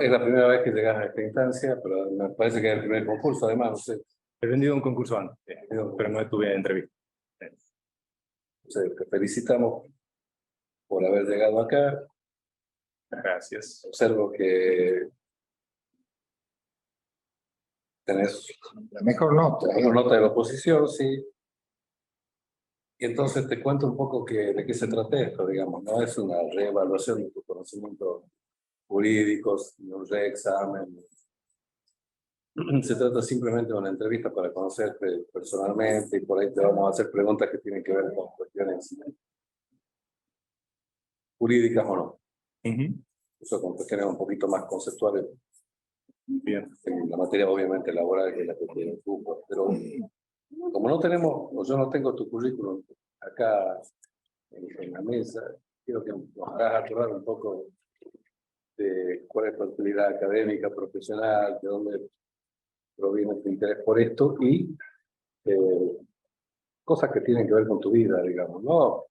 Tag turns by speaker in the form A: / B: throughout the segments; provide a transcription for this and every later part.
A: es la primera vez que llegas a esta instancia, pero me parece que es el primer concurso, además, no sé.
B: He vendido un concurso antes, pero no tuve entrevista.
A: Entonces, te felicitamos por haber llegado acá.
B: Gracias.
A: Observo que tenés
C: La mejor nota.
A: la mejor nota de la oposición, sí. Y entonces te cuento un poco de qué se trata esto, digamos. No es una reevaluación de tus conocimientos jurídicos, ni un reexamen. Se trata simplemente de una entrevista para conocerte personalmente y por ahí te vamos a hacer preguntas que tienen que ver con cuestiones jurídicas o no. Eso con cuestiones un poquito más conceptuales.
B: Bien.
A: En la materia obviamente laboral que es la que tiene el grupo. Pero como no tenemos, o yo no tengo tu currículum acá en la mesa, quiero que nos hagas acordar un poco de cuál es tu actividad académica, profesional, de dónde proviene tu interés por esto y cosas que tienen que ver con tu vida, digamos, ¿no?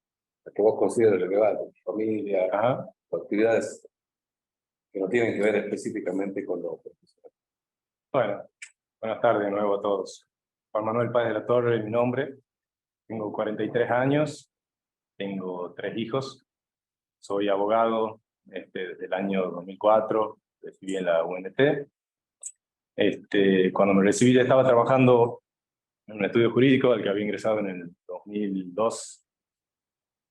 A: Las que vos consideres relevantes, tu familia, tus actividades que no tienen que ver específicamente con lo profesional.
B: Bueno, buenas tardes de nuevo a todos. Juan Manuel Páez de la Torre es mi nombre. Tengo 43 años, tengo 3 hijos. Soy abogado desde el año 2004, recibí en la UNT. Cuando me recibí ya estaba trabajando en un estudio jurídico al que había ingresado en el 2002.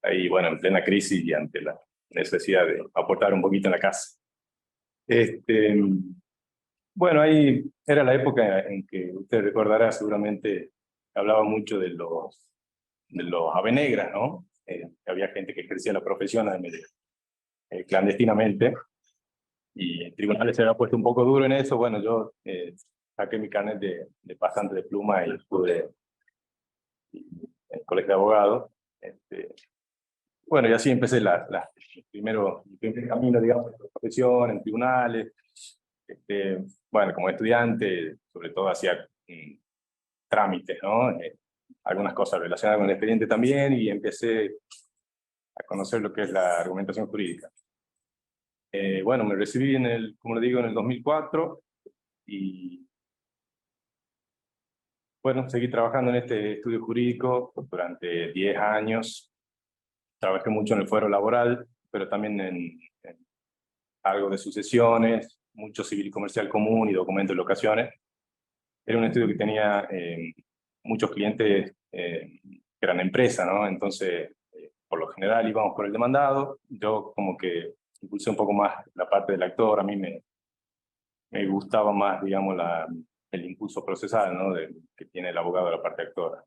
B: Ahí, bueno, en plena crisis y ante la necesidad de aportar un poquito en la casa. Bueno, ahí era la época en que usted recordará seguramente, hablaba mucho de los ave negras, ¿no? Había gente que ejercía la profesión clandestinamente, y en tribunales se había puesto un poco duro en eso. Bueno, yo saqué mi carnet de pasante de pluma y estuve en el colegio de abogados. Bueno, y así empecé el primer camino, digamos, de la profesión, en tribunales. Bueno, como estudiante, sobre todo hacía trámites, ¿no? Algunas cosas relacionadas con el expediente también, y empecé a conocer lo que es la argumentación jurídica. Bueno, me recibí como le digo, en el 2004, y bueno, seguí trabajando en este estudio jurídico durante 10 años. Trabajé mucho en el fuero laboral, pero también en algo de sucesiones, mucho civil y comercial común y documentos de locaciones. Era un estudio que tenía muchos clientes que eran empresas, ¿no? Entonces, por lo general íbamos por el demandado. Yo como que impulsé un poco más la parte del actor. A mí me gustaba más, digamos, el impulso procesal, ¿no? Que tiene el abogado de la parte actora.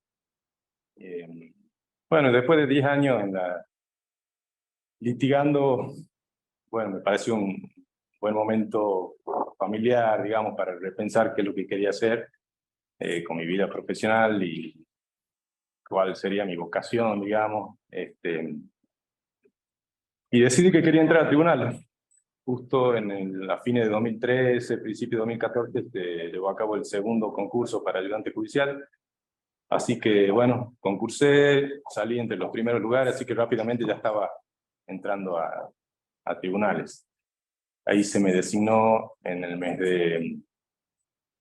B: Bueno, después de 10 años litigando, bueno, me pareció un buen momento familiar, digamos, para repensar qué es lo que quería hacer con mi vida profesional y cuál sería mi vocación, digamos. Y decidí que quería entrar a tribunales. Justo a fines de 2013, principio de 2014, se llevó a cabo el segundo concurso para ayudante judicial. Así que, bueno, concursé, salí entre los primeros lugares, así que rápidamente ya estaba entrando a tribunales. Ahí se me designó en el mes de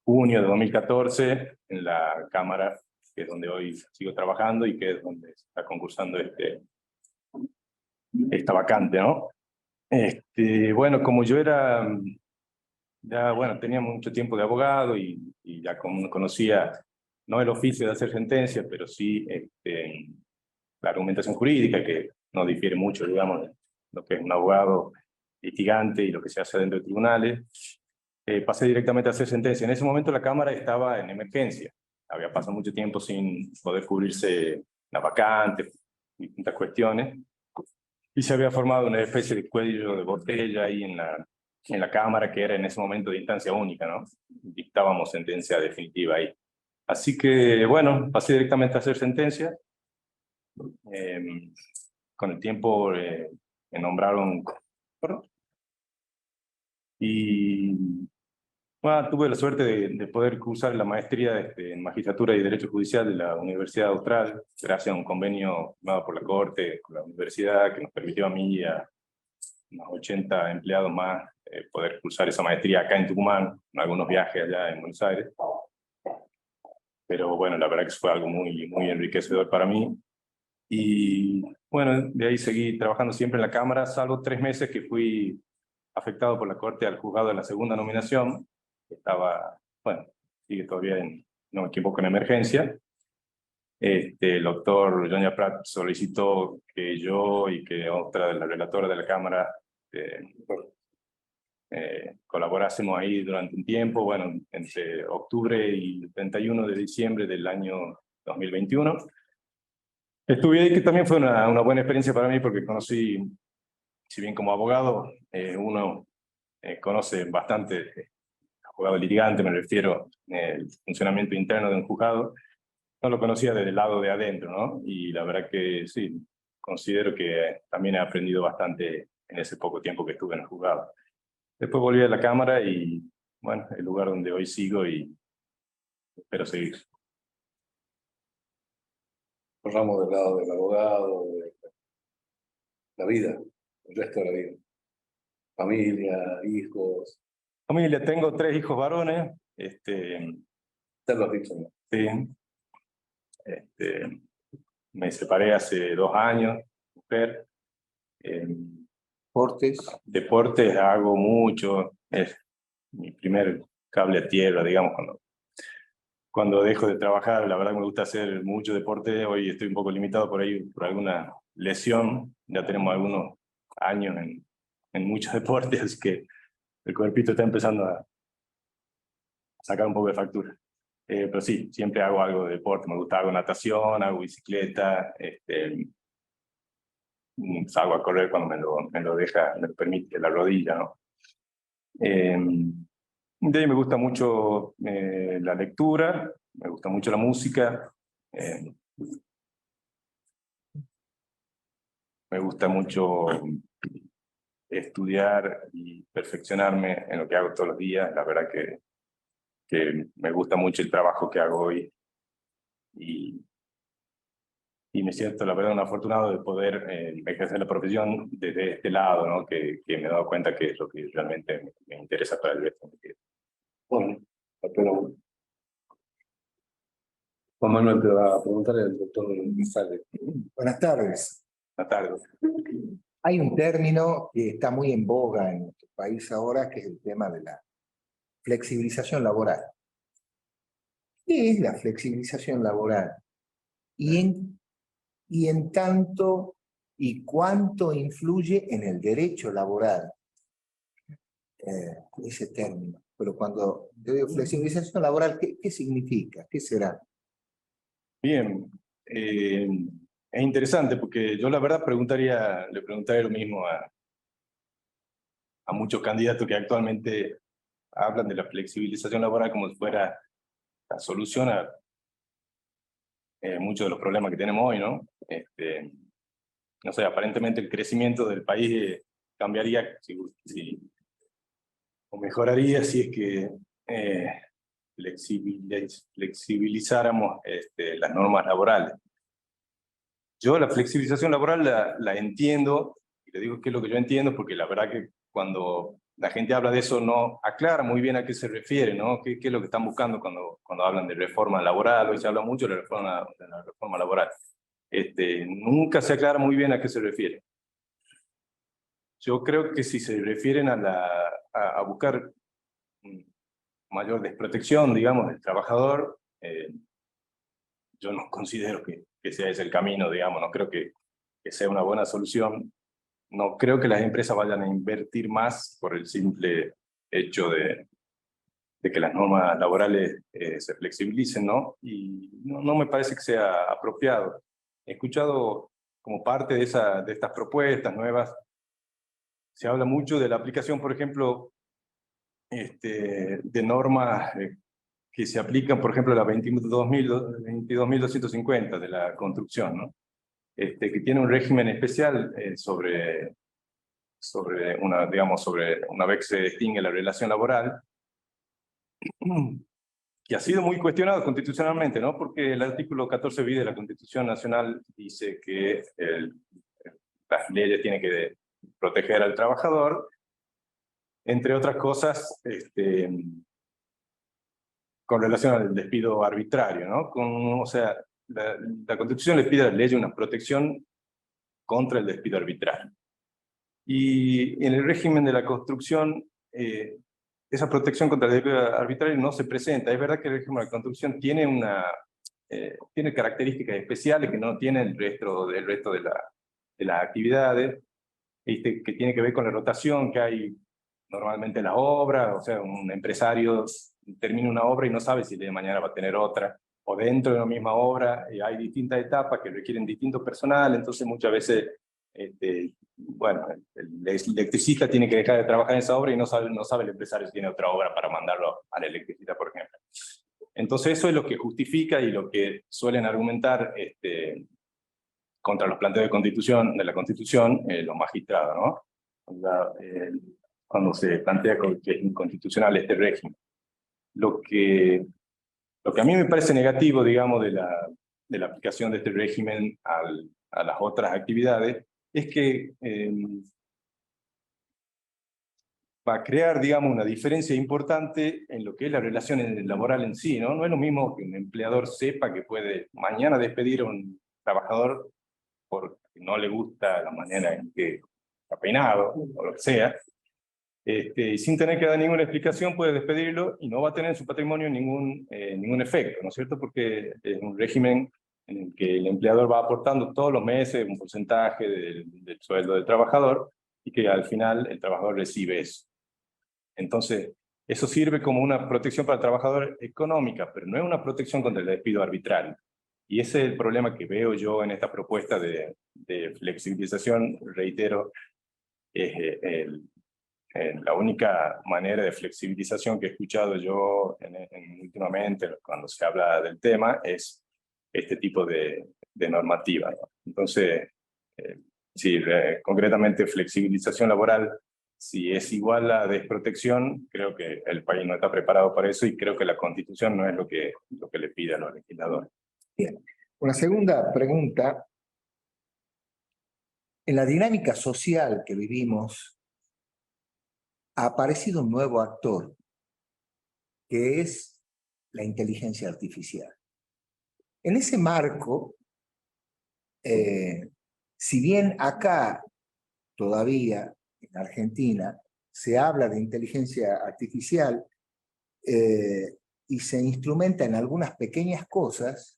B: junio de 2014 en la Cámara, que es donde hoy sigo trabajando y que es donde está concursando esta vacante, ¿no? Bueno, como yo bueno, tenía mucho tiempo de abogado y ya conocía, no el oficio de hacer sentencia, pero sí la argumentación jurídica, que no difiere mucho, digamos, de lo que es un abogado litigante y lo que se hace dentro de tribunales. Pasé directamente a hacer sentencia. En ese momento la Cámara estaba en emergencia. Había pasado mucho tiempo sin poder cubrirse la vacante, distintas cuestiones. Y se había formado una especie de cuello de botella ahí en la Cámara, que era en ese momento de instancia única, ¿no? Dictábamos sentencia definitiva ahí. Así que, bueno, pasé directamente a hacer sentencia. Con el tiempo me nombraron... Y bueno, tuve la suerte de poder cursar la maestría en Magistratura y Derecho Judicial de la Universidad Austral, gracias a un convenio firmado por la Corte con la universidad, que nos permitió a mí y a unos 80 empleados más poder cursar esa maestría acá en Tucumán, en algunos viajes allá en Buenos Aires. Pero bueno, la verdad que fue algo muy, muy enriquecedor para mí. Y bueno, de ahí seguí trabajando siempre en la Cámara, salvo 3 meses que fui afectado por la Corte al juzgado de la segunda nominación. Estaba, bueno, sigue todavía, no me equivoco, en emergencia. El doctor Jonia Prat solicitó que yo y que otra de las relatoras de la Cámara colaborásemos ahí durante un tiempo, bueno, entre octubre y el 31 de diciembre del año 2021. Estuve ahí, que también fue una buena experiencia para mí, porque conocí, si bien como abogado, uno conoce bastante, abogado litigante, me refiero, el funcionamiento interno de un juzgado. No lo conocía desde el lado de adentro, ¿no? Y la verdad que sí, considero que también he aprendido bastante en ese poco tiempo que estuve en el juzgado. Después volví a la Cámara y, bueno, el lugar donde hoy sigo y espero seguir.
A: Corramos del lado del abogado, de la vida, el resto de la vida. Familia, hijos.
B: Familia, tengo 3 hijos varones.
A: Te lo has dicho, ¿no?
B: Sí. Me separé hace 2 años, mujer.
C: Deportes.
B: Deportes hago mucho. Es mi primer cable a tierra, digamos, cuando dejo de trabajar. La verdad que me gusta hacer mucho deporte. Hoy estoy un poco limitado por ahí, por alguna lesión. Ya tenemos algunos años en muchos deportes, así que el cuerpito está empezando a sacar un poco de factura. Pero sí, siempre hago algo de deporte. Me gusta, hago natación, hago bicicleta, salgo a correr cuando me lo permite la rodilla, ¿no? De ahí me gusta mucho la lectura, me gusta mucho la música, me gusta mucho estudiar y perfeccionarme en lo que hago todos los días. La verdad que me gusta mucho el trabajo que hago hoy y me siento, la verdad, un afortunado de poder ejercer la profesión desde este lado, ¿no? Que me he dado cuenta que es lo que realmente me interesa para el resto de mi vida.
A: Bueno, pero Juan Manuel te va a preguntar el doctor González.
C: Buenas tardes.
B: Buenas tardes.
C: Hay un término que está muy en boga en nuestro país ahora, que es el tema de la flexibilización laboral. ¿Qué es la flexibilización laboral? Y en tanto y cuánto influye en el derecho laboral ese término. Pero cuando yo digo flexibilización laboral, ¿qué significa? ¿Qué será?
B: Bien, es interesante porque yo la verdad le preguntaría lo mismo a muchos candidatos que actualmente hablan de la flexibilización laboral como si fuera la solución a muchos de los problemas que tenemos hoy, ¿no? No sé, aparentemente el crecimiento del país cambiaría o mejoraría si es que flexibilizáramos las normas laborales. Yo la flexibilización laboral la entiendo, y le digo que es lo que yo entiendo, porque la verdad que cuando la gente habla de eso no aclara muy bien a qué se refiere, ¿no? ¿Qué es lo que están buscando cuando hablan de reforma laboral? Hoy se habla mucho de la reforma laboral. Nunca se aclara muy bien a qué se refiere. Yo creo que si se refieren a buscar mayor desprotección, digamos, del trabajador, yo no considero que sea ese el camino, digamos, no creo que sea una buena solución. No creo que las empresas vayan a invertir más por el simple hecho de que las normas laborales se flexibilicen, ¿no? Y no me parece que sea apropiado. He escuchado como parte de estas propuestas nuevas, se habla mucho de la aplicación, por ejemplo, de normas que se aplican, por ejemplo, la 22.250 de la construcción, ¿no? Que tiene un régimen especial sobre una vez que se extingue la relación laboral, que ha sido muy cuestionado constitucionalmente, ¿no? Porque el artículo 14 bis de la Constitución Nacional dice que las leyes tienen que proteger al trabajador, entre otras cosas, con relación al despido arbitrario, ¿no? O sea, la Constitución le pide a la ley una protección contra el despido arbitrario. Y en el régimen de la construcción, esa protección contra el despido arbitrario no se presenta. Es verdad que el régimen de la construcción tiene tiene características especiales que no tiene el resto de las actividades, que tiene que ver con la rotación que hay normalmente en las obras. O sea, un empresario termina una obra y no sabe si el día de mañana va a tener otra, o dentro de la misma obra hay distintas etapas que requieren distinto personal. Entonces muchas veces, bueno, el electricista tiene que dejar de trabajar en esa obra y no sabe el empresario si tiene otra obra para mandarlo al electricista, por ejemplo. Entonces eso es lo que justifica y lo que suelen argumentar contra los planteos de la Constitución, los magistrados, ¿no? Cuando se plantea que es inconstitucional este régimen. Lo que a mí me parece negativo, digamos, de la aplicación de este régimen a las otras actividades, es que va a crear, digamos, una diferencia importante en lo que es la relación laboral en sí, ¿no? No es lo mismo que un empleador sepa que puede mañana despedir a un trabajador porque no le gusta la manera en que está peinado, o lo que sea, y sin tener que dar ninguna explicación puede despedirlo y no va a tener en su patrimonio ningún efecto, ¿no es cierto? Porque es un régimen en el que el empleador va aportando todos los meses un porcentaje del sueldo del trabajador y que al final el trabajador recibe eso. Entonces, eso sirve como una protección para el trabajador económica, pero no es una protección contra el despido arbitrario. Y ese es el problema que veo yo en esta propuesta de flexibilización. Reitero, es la única manera de flexibilización que he escuchado yo últimamente cuando se habla del tema es este tipo de normativa, ¿no? Entonces, sí, concretamente flexibilización laboral, si es igual a desprotección, creo que el país no está preparado para eso y creo que la Constitución no es lo que le pide a los legisladores.
C: Bien. Una segunda pregunta. En la dinámica social que vivimos, ha aparecido un nuevo actor, que es la inteligencia artificial. En ese marco, si bien acá todavía, en Argentina, se habla de inteligencia artificial y se instrumenta en algunas pequeñas cosas,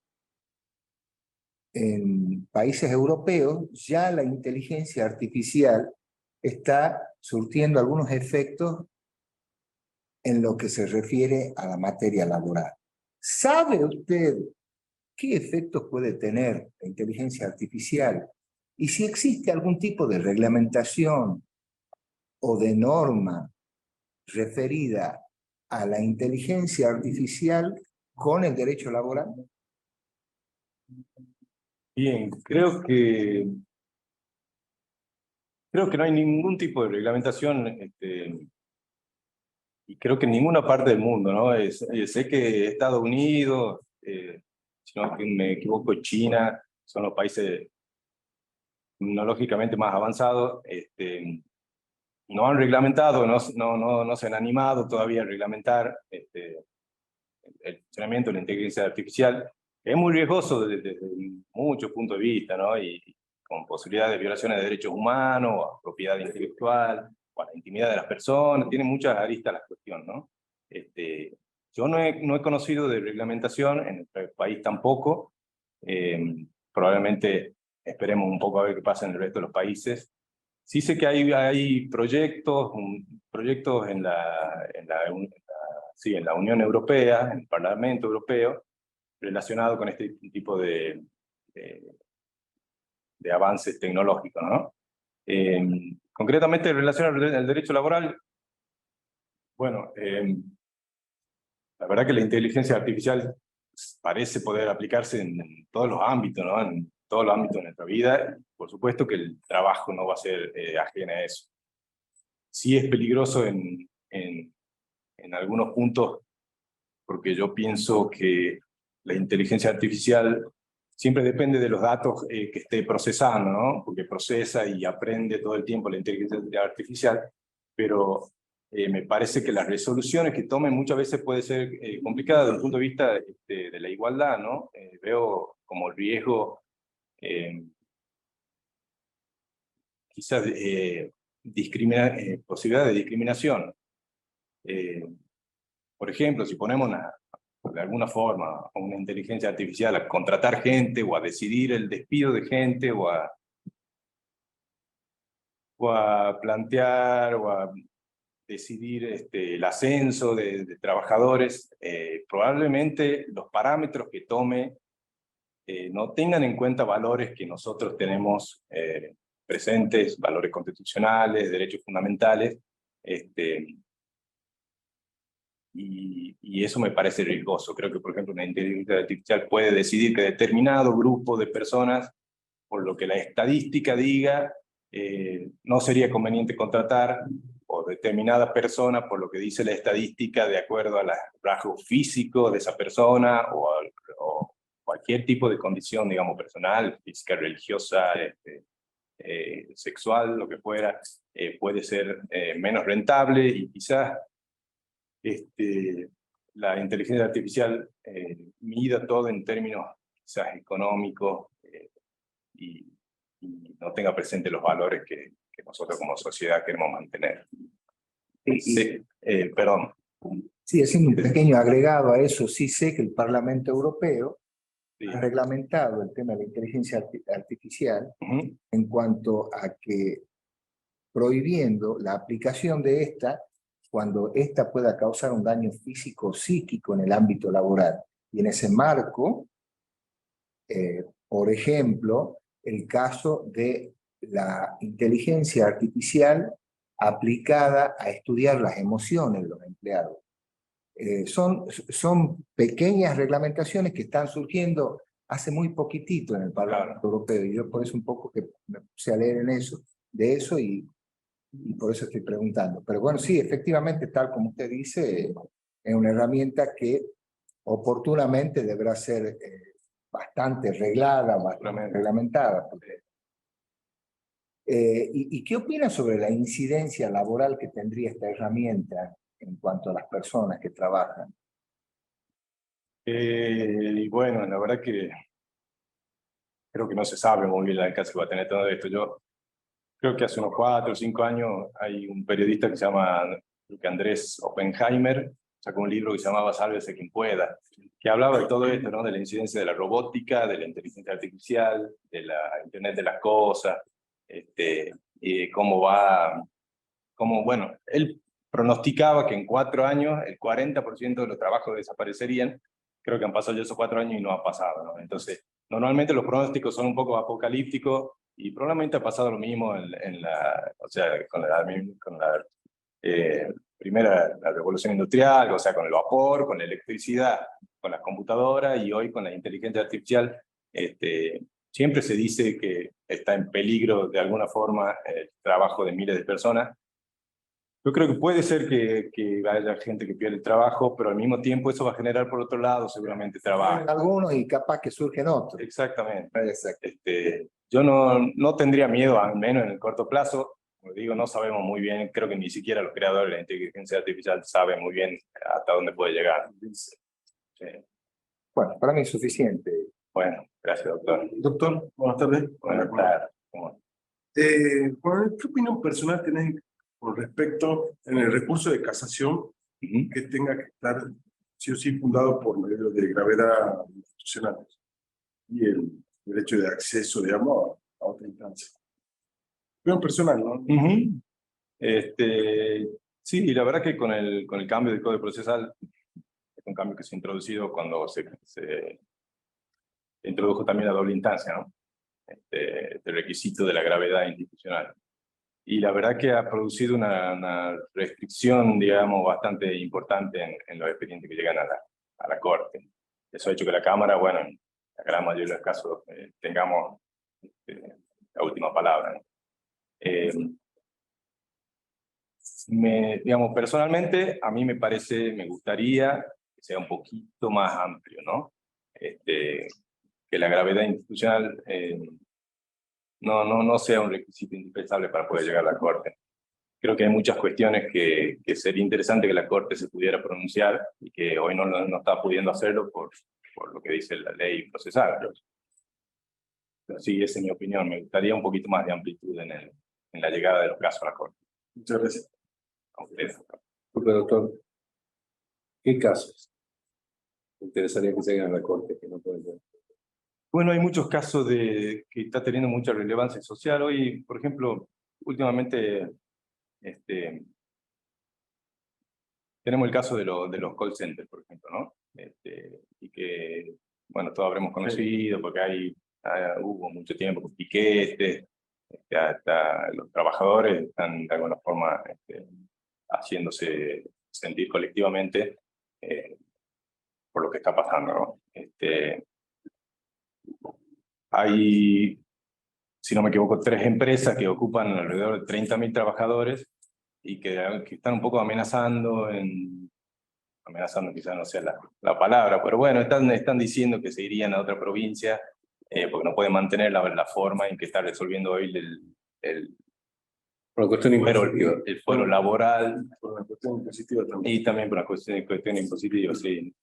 C: en países europeos ya la inteligencia artificial está surtiendo algunos efectos en lo que se refiere a la materia laboral. ¿Sabe usted qué efectos puede tener la inteligencia artificial? Y si existe algún tipo de reglamentación o de norma referida a la inteligencia artificial con el derecho laboral.
B: Bien, creo que no hay ningún tipo de reglamentación, y creo que en ninguna parte del mundo, ¿no? Sé que Estados Unidos, si no me equivoco, China, son los países tecnológicamente más avanzados, no han reglamentado, no se han animado todavía a reglamentar el funcionamiento de la inteligencia artificial. Es muy riesgoso desde muchos puntos de vista, ¿no? Y con posibilidad de violaciones de derechos humanos, a propiedad intelectual, o a la intimidad de las personas. Tiene muchas aristas la cuestión, ¿no? Yo no he conocido de reglamentación, en el país tampoco. Probablemente esperemos un poco a ver qué pasa en el resto de los países. Sí sé que hay proyectos en la Unión Europea, en el Parlamento Europeo, relacionado con este tipo de avances tecnológicos, ¿no? Concretamente, en relación al derecho laboral, bueno, la verdad que la inteligencia artificial parece poder aplicarse en todos los ámbitos, ¿no? En todos los ámbitos de nuestra vida. Por supuesto que el trabajo no va a ser ajeno a eso. Sí es peligroso en algunos puntos, porque yo pienso que la inteligencia artificial siempre depende de los datos que esté procesando, ¿no? Porque procesa y aprende todo el tiempo la inteligencia artificial, pero me parece que las resoluciones que tomen muchas veces puede ser complicada desde el punto de vista de la igualdad, ¿no? Veo como riesgo quizás posibilidad de discriminación. Por ejemplo, si ponemos de alguna forma una inteligencia artificial a contratar gente o a decidir el despido de gente o a plantear o a decidir el ascenso de trabajadores, probablemente los parámetros que tome no tengan en cuenta valores que nosotros tenemos presentes, valores constitucionales, derechos fundamentales, y eso me parece riesgoso. Creo que, por ejemplo, una inteligencia artificial puede decidir que determinado grupo de personas, por lo que la estadística diga, no sería conveniente contratar, o determinada persona, por lo que dice la estadística, de acuerdo a los rasgos físicos de esa persona, o cualquier tipo de condición, digamos, personal, física, religiosa, sexual, lo que fuera, puede ser menos rentable, y quizás la inteligencia artificial mida todo en términos quizás económicos, y no tenga presente los valores que nosotros como sociedad queremos mantener. Perdón.
C: Sí, haciendo un pequeño agregado a eso, sí sé que el Parlamento Europeo
B: Sí.
C: ha reglamentado el tema de la inteligencia artificial en cuanto a que prohibiendo la aplicación de esta cuando esta pueda causar un daño físico o psíquico en el ámbito laboral. Y en ese marco, por ejemplo, el caso de la inteligencia artificial aplicada a estudiar las emociones de los empleados. Son pequeñas reglamentaciones que están surgiendo hace muy poquitito en el Parlamento Europeo, y yo por eso un poco que me puse a leer de eso y por eso estoy preguntando. Pero bueno, sí, efectivamente, tal como usted dice, es una herramienta que oportunamente deberá ser bastante reglada, bastante reglamentada. ¿Y qué opina sobre la incidencia laboral que tendría esta herramienta en cuanto a las personas que trabajan?
B: Y bueno, la verdad que creo que no se sabe muy bien el alcance que va a tener todo esto. Yo creo que hace unos 4 o 5 años hay un periodista que se llama, creo que Andrés Oppenheimer, sacó un libro que se llamaba Sálvese quien pueda, que hablaba de todo esto, ¿no? De la incidencia de la robótica, de la inteligencia artificial, de la Internet de las cosas, y bueno, él pronosticaba que en 4 años el 40% de los trabajos desaparecerían. Creo que han pasado ya esos 4 años y no ha pasado, ¿no? Entonces, normalmente los pronósticos son un poco apocalípticos, y probablemente ha pasado lo mismo o sea, con la primera la revolución industrial, o sea, con el vapor, con la electricidad, con las computadoras, y hoy con la inteligencia artificial. Siempre se dice que está en peligro de alguna forma el trabajo de miles de personas. Yo creo que puede ser que haya gente que pierde el trabajo, pero al mismo tiempo eso va a generar por otro lado seguramente trabajo.
C: Algunos y capaz que surgen otros.
B: Exactamente.
C: Exacto.
B: Yo no tendría miedo, al menos en el corto plazo. Como digo, no sabemos muy bien, creo que ni siquiera los creadores de la inteligencia artificial saben muy bien hasta dónde puede llegar. Sí.
C: Bueno, para mí es suficiente.
B: Bueno, gracias, doctor.
D: Doctor, buenas tardes.
B: Buenas tardes.
D: ¿Qué opinión personal tenés con respecto en el recurso de casación que tenga que estar sí o sí fundado por medios de gravedad institucional y el derecho de acceso, digamos, a otra instancia? Opinión personal, ¿no?
B: Sí, la verdad que con el cambio del Código Procesal, es un cambio que se ha introducido cuando se introdujo también la doble instancia, ¿no? El requisito de la gravedad institucional. Y la verdad que ha producido una restricción, digamos, bastante importante en los expedientes que llegan a la Corte. Eso ha hecho que la Cámara, bueno, en la gran mayoría de los casos, tengamos la última palabra, ¿no? Digamos, personalmente, a mí me gustaría que sea un poquito más amplio, ¿no? Que la gravedad institucional no sea un requisito indispensable para poder llegar a la Corte. creo que hay muchas cuestiones que sería interesante que la Corte se pudiera pronunciar y que hoy no está pudiendo hacerlo por lo que dice la ley procesal. Pero sí, esa es mi opinión. Me gustaría un poquito más de amplitud en la llegada de los casos a la Corte.
D: Muchas gracias.
B: A ustedes.
A: Disculpe, doctor, ¿qué casos te interesaría que lleguen a la Corte que no pueden ver?
B: Bueno, hay muchos casos que está teniendo mucha relevancia social. Hoy, por ejemplo, últimamente tenemos el caso de los call centers, por ejemplo, ¿no? Y que, bueno, todos habremos conocido porque hubo mucho tiempo con piquetes, hasta los trabajadores están de alguna forma haciéndose sentir colectivamente por lo que está pasando, ¿no? Hay, si no me equivoco, 3 empresas que ocupan alrededor de 30.000 trabajadores y que están un poco amenazando quizás no sea la palabra, pero bueno, están diciendo que se irían a otra provincia porque no pueden mantener la forma en que está resolviendo hoy
A: Por una cuestión impositiva.
B: el fuero laboral.
D: Por una cuestión impositiva también.
B: Y también por una cuestión impositiva, sí.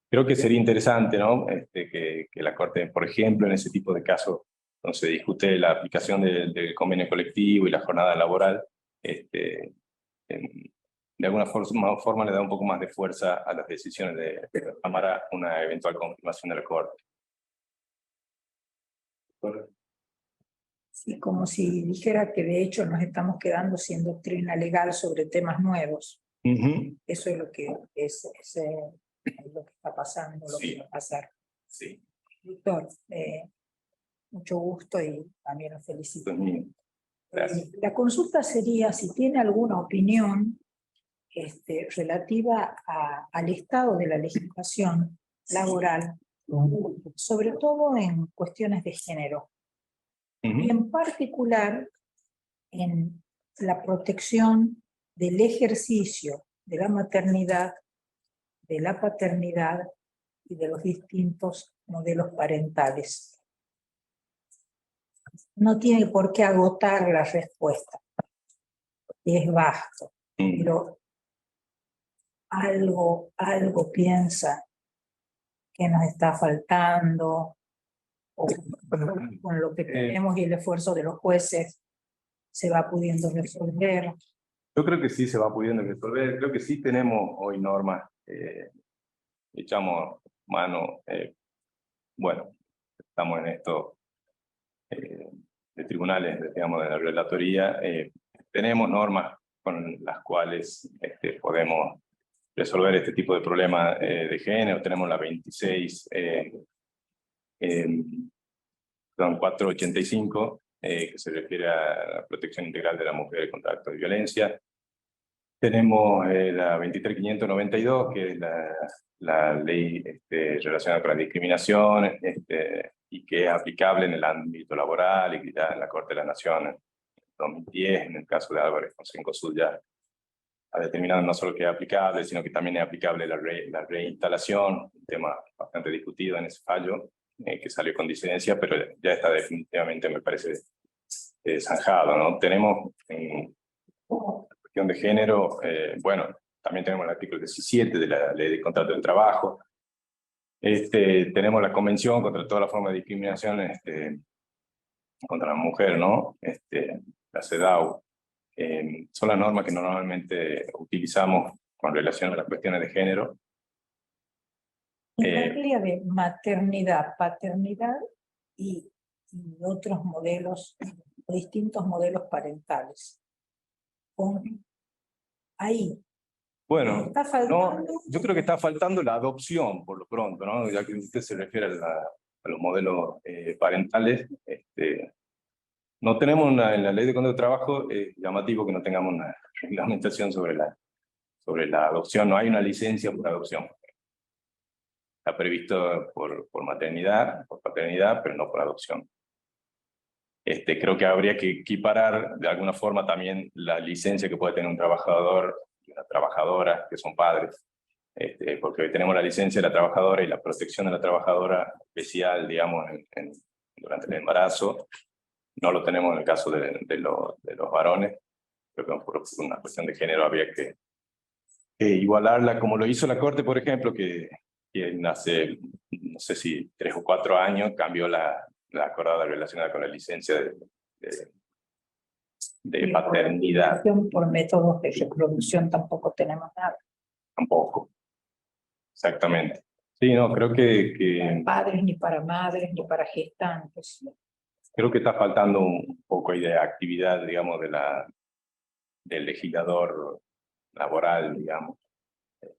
B: Creo que sería interesante, ¿no? Que la Corte, por ejemplo, en ese tipo de casos, donde se discute la aplicación del convenio colectivo y la jornada laboral, de alguna forma le da un poco más de fuerza a las decisiones de la Cámara, una eventual confirmación de la Corte.
E: Sí, como si dijera que de hecho nos estamos quedando sin doctrina legal sobre temas nuevos. Eso es lo que es lo que está pasando, lo que va a pasar.
B: Sí.
E: Doctor, mucho gusto y también lo felicito.
B: Gracias.
E: La consulta sería si tiene alguna opinión relativa al estado de la legislación laboral, sobre todo en cuestiones de género. Y en particular en la protección del ejercicio de la maternidad, de la paternidad y de los distintos modelos parentales. No tiene por qué agotar la respuesta, porque es vasto, pero algo piensa que nos está faltando, o con lo que tenemos y el esfuerzo de los jueces se va pudiendo resolver.
B: Yo creo que sí se va pudiendo resolver. Creo que sí tenemos hoy normas. Echamos mano. Bueno, estamos en esto de tribunales, digamos, de la relatoría. Tenemos normas con las cuales podemos resolver este tipo de problemas de género. Tenemos la 485, que se refiere a la protección integral de la mujer contra actos de violencia. Tenemos la 23.592, que es la ley relacionada con la discriminación y que es aplicable en el ámbito laboral y que ya en la Corte de la Nación en 2010, en el caso de Álvarez con Cencosud, ya ha determinado no solo que es aplicable, sino que también es aplicable la reinstalación, un tema bastante discutido en ese fallo, que salió con disidencia, pero ya está definitivamente, me parece, zanjado, ¿no? Tenemos en cuestión de género, bueno, también tenemos el artículo 17 de la Ley de Contrato de Trabajo. Tenemos la Convención contra toda la forma de discriminación contra la mujer, ¿no? La CEDAW. Son las normas que normalmente utilizamos con relación a las cuestiones de género.
E: En materia de maternidad, paternidad y otros modelos, distintos modelos parentales. Ahí.
B: Bueno,
E: ¿Está faltando?
B: no, yo creo que está faltando la adopción, por lo pronto, ¿no? Ya que usted se refiere a los modelos parentales. No tenemos en la Ley de Contrato de Trabajo, llamativo que no tengamos una reglamentación sobre la adopción. No hay una licencia por adopción. Está previsto por maternidad, por paternidad, pero no por adopción. Creo que habría que equiparar de alguna forma también la licencia que puede tener un trabajador y una trabajadora, que son padres. Porque hoy tenemos la licencia de la trabajadora y la protección de la trabajadora especial, digamos, durante el embarazo. No lo tenemos en el caso de los varones. Creo que por una cuestión de género habría que igualarla, como lo hizo la Corte, por ejemplo, que hace, no sé si 3 o 4 años, cambió la acordada relacionada con la licencia de paternidad.
E: Por métodos de reproducción tampoco tenemos nada.
B: Tampoco. Exactamente. Sí, no, creo que
E: Para padres, ni para madres, ni para gestantes.
B: creo que está faltando un poco ahí de actividad, digamos, del legislador laboral, digamos,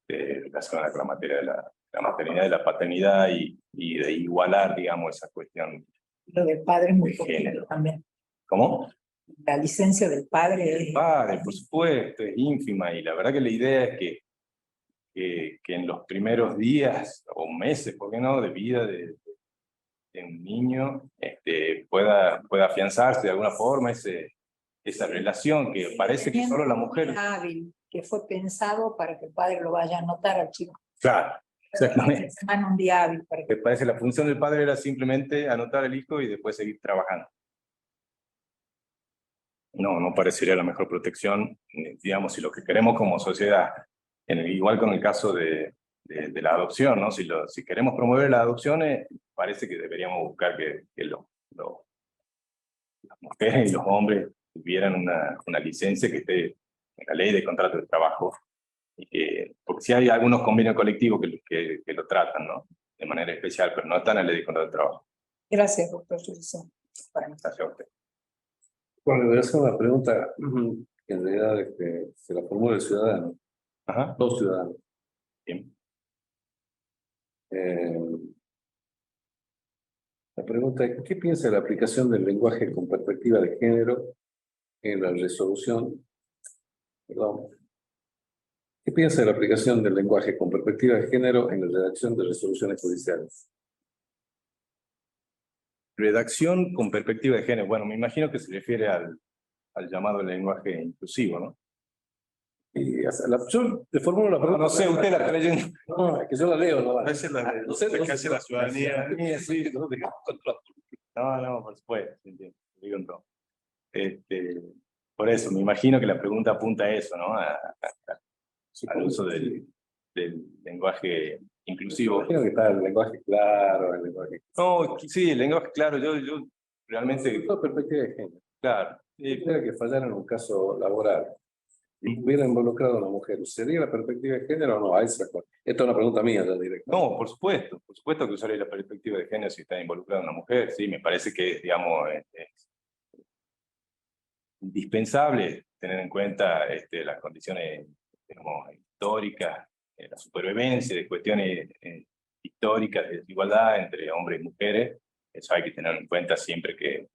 B: relacionada con la materia de la maternidad y la paternidad y de igualar, digamos, esa cuestión.
E: Lo del padre es muy
B: de
E: poquito
B: género.
E: también.
B: ¿Cómo?
E: La licencia del padre
B: El padre, por supuesto, es ínfima, y la verdad que la idea es que en los primeros días o meses, ¿por qué no?, de vida de un niño, pueda afianzarse de alguna forma esa relación que parece que solo la mujer...
E: Hábil, que fue pensado para que el padre lo vaya a anotar al chico.
B: Claro, exactamente.
E: Un día hábil para que...
B: Me parece que la función del padre era simplemente anotar al hijo y después seguir trabajando. No parecería la mejor protección, digamos, si lo que queremos como sociedad, igual con el caso de la adopción, ¿no? Si queremos promover las adopciones, parece que deberíamos buscar que las mujeres y los hombres tuvieran una licencia que esté en la ley de contrato de trabajo, porque sí hay algunos convenios colectivos que lo tratan, ¿no?, de manera especial, pero no están en la ley de contrato de trabajo.
E: Gracias, doctor.
B: Gracias a usted.
A: Bueno, le voy a hacer una pregunta que en realidad se la formula el ciudadano,
B: Ajá.
A: dos ciudadanos.
B: Bien.
A: La pregunta es, ¿qué piensa de la aplicación del lenguaje con perspectiva de género en la resolución? Perdón. ¿Qué piensa de la aplicación del lenguaje con perspectiva de género en la redacción de resoluciones judiciales?
B: Redacción con perspectiva de género. Bueno, me imagino que se refiere al llamado lenguaje inclusivo, ¿no?
A: Y yo le formulo la pregunta.
B: No sé, usted la está leyendo.
A: No, es que yo la leo, no.
D: A veces
A: no sé,
D: que hace la ciudadanía.
A: Sí, no, digamos,
B: No, por supuesto, entiendo. Digo, no. Por eso, me imagino que la pregunta apunta a eso, ¿no? Al uso del lenguaje inclusivo.
A: Creo que está el lenguaje claro, el lenguaje...
B: No, sí, el lenguaje claro, yo realmente...
A: Con perspectiva de género.
B: Claro.
A: Tuviera que fallar en un caso laboral y hubiera involucrado a una mujer, ¿sería la perspectiva de género o no? Esta es una pregunta mía ya directa.
B: No, por supuesto que usaría la perspectiva de género si está involucrada una mujer, sí, me parece que, digamos, es indispensable tener en cuenta las condiciones, digamos, históricas, la supervivencia de cuestiones históricas de desigualdad entre hombres y mujeres. Eso hay que tenerlo en cuenta siempre que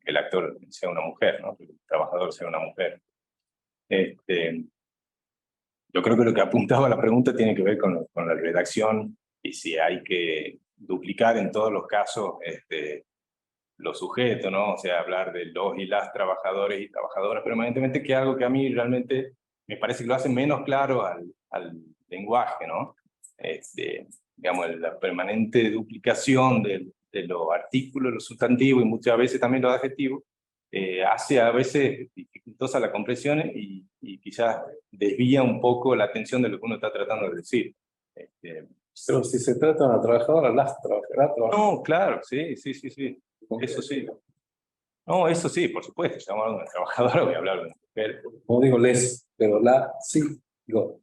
B: el actor sea una mujer, ¿no? Que el trabajador sea una mujer. Yo creo que lo que apuntaba la pregunta tiene que ver con la redacción y si hay que duplicar en todos los casos los sujetos, ¿no? O sea, hablar de los y las trabajadores y trabajadoras permanentemente, que es algo que a mí realmente me parece que lo hace menos claro al lenguaje, ¿no? Digamos, la permanente duplicación de los artículos, los sustantivos y muchas veces también los adjetivos, hace a veces dificultosa la comprensión y quizás desvía un poco la atención de lo que uno está tratando de decir.
A: Pero si se trata de una trabajadora, las trabajará.
B: No, claro, sí. Eso sí. No, eso sí, por supuesto. Estamos hablando de una trabajadora, voy a hablar de una mujer.
A: No digo les, pero la sí. Digo,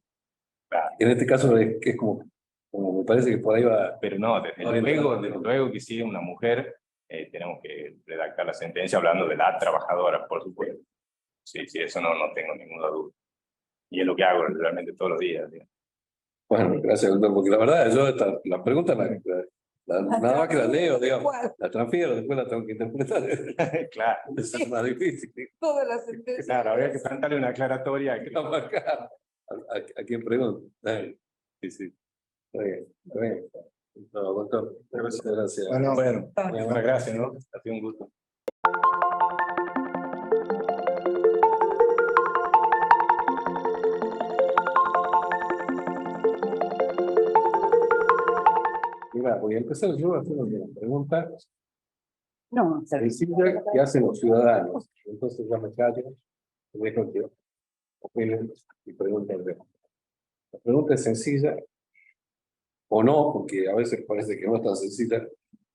B: Claro.
A: en este caso es como me parece que por ahí va.
B: Pero no, desde luego que si es una mujer, tenemos que redactar la sentencia hablando de la trabajadora, por supuesto. Sí, eso no tengo ninguna duda. Y es lo que hago realmente todos los días. ¿Sí?
A: Bueno, gracias, doctor, porque la verdad, yo la pregunta nada más que la leo, digamos, la transfiero, después la tengo que interpretar.
B: Claro.
A: Es más difícil.
E: Todas las sentencias.
B: Claro, habría que plantearle una aclaratoria.
A: ¿A quién pregunto?
B: Sí.
A: Está bien. No, doctor, gracias.
C: Bueno,
B: Bueno, gracias, ¿no? Ha sido un gusto.
A: Mira, voy a empezar yo haciendo una pregunta
E: No,
A: sencilla que hacen los ciudadanos. Entonces ya me callo Dejo que opinen y pregunten. La pregunta es sencilla, o no, porque a veces parece que no es tan sencilla.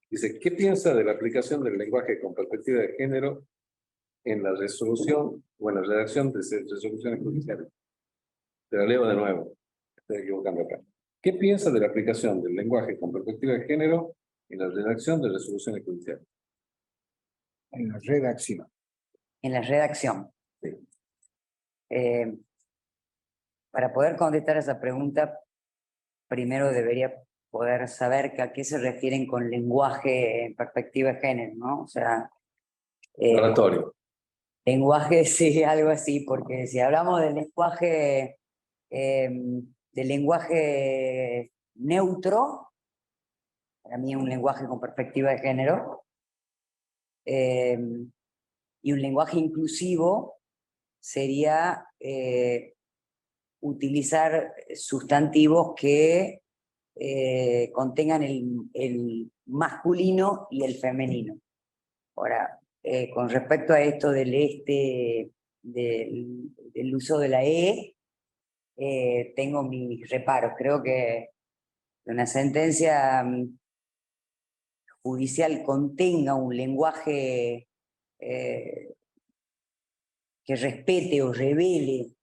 A: Dice, ¿qué piensa de la aplicación del lenguaje con perspectiva de género en la resolución o en la redacción de resoluciones judiciales? Te la leo de nuevo, estoy equivocando acá. ¿Qué piensa de la aplicación del lenguaje con perspectiva de género en la redacción de resoluciones judiciales?
C: En la redacción.
F: En la redacción.
A: Sí.
F: Para poder contestar esa pregunta, primero debería poder saber a qué se refieren con lenguaje en perspectiva de género, ¿no? O sea,
A: Oratorio.
F: lenguaje, sí, algo así, porque si hablamos del lenguaje neutro, para mí es un lenguaje con perspectiva de género, y un lenguaje inclusivo sería utilizar sustantivos que contengan el masculino y el femenino. Ahora, con respecto a esto del uso de la tengo mis reparos. Creo que una sentencia judicial contenga un lenguaje que respete o revele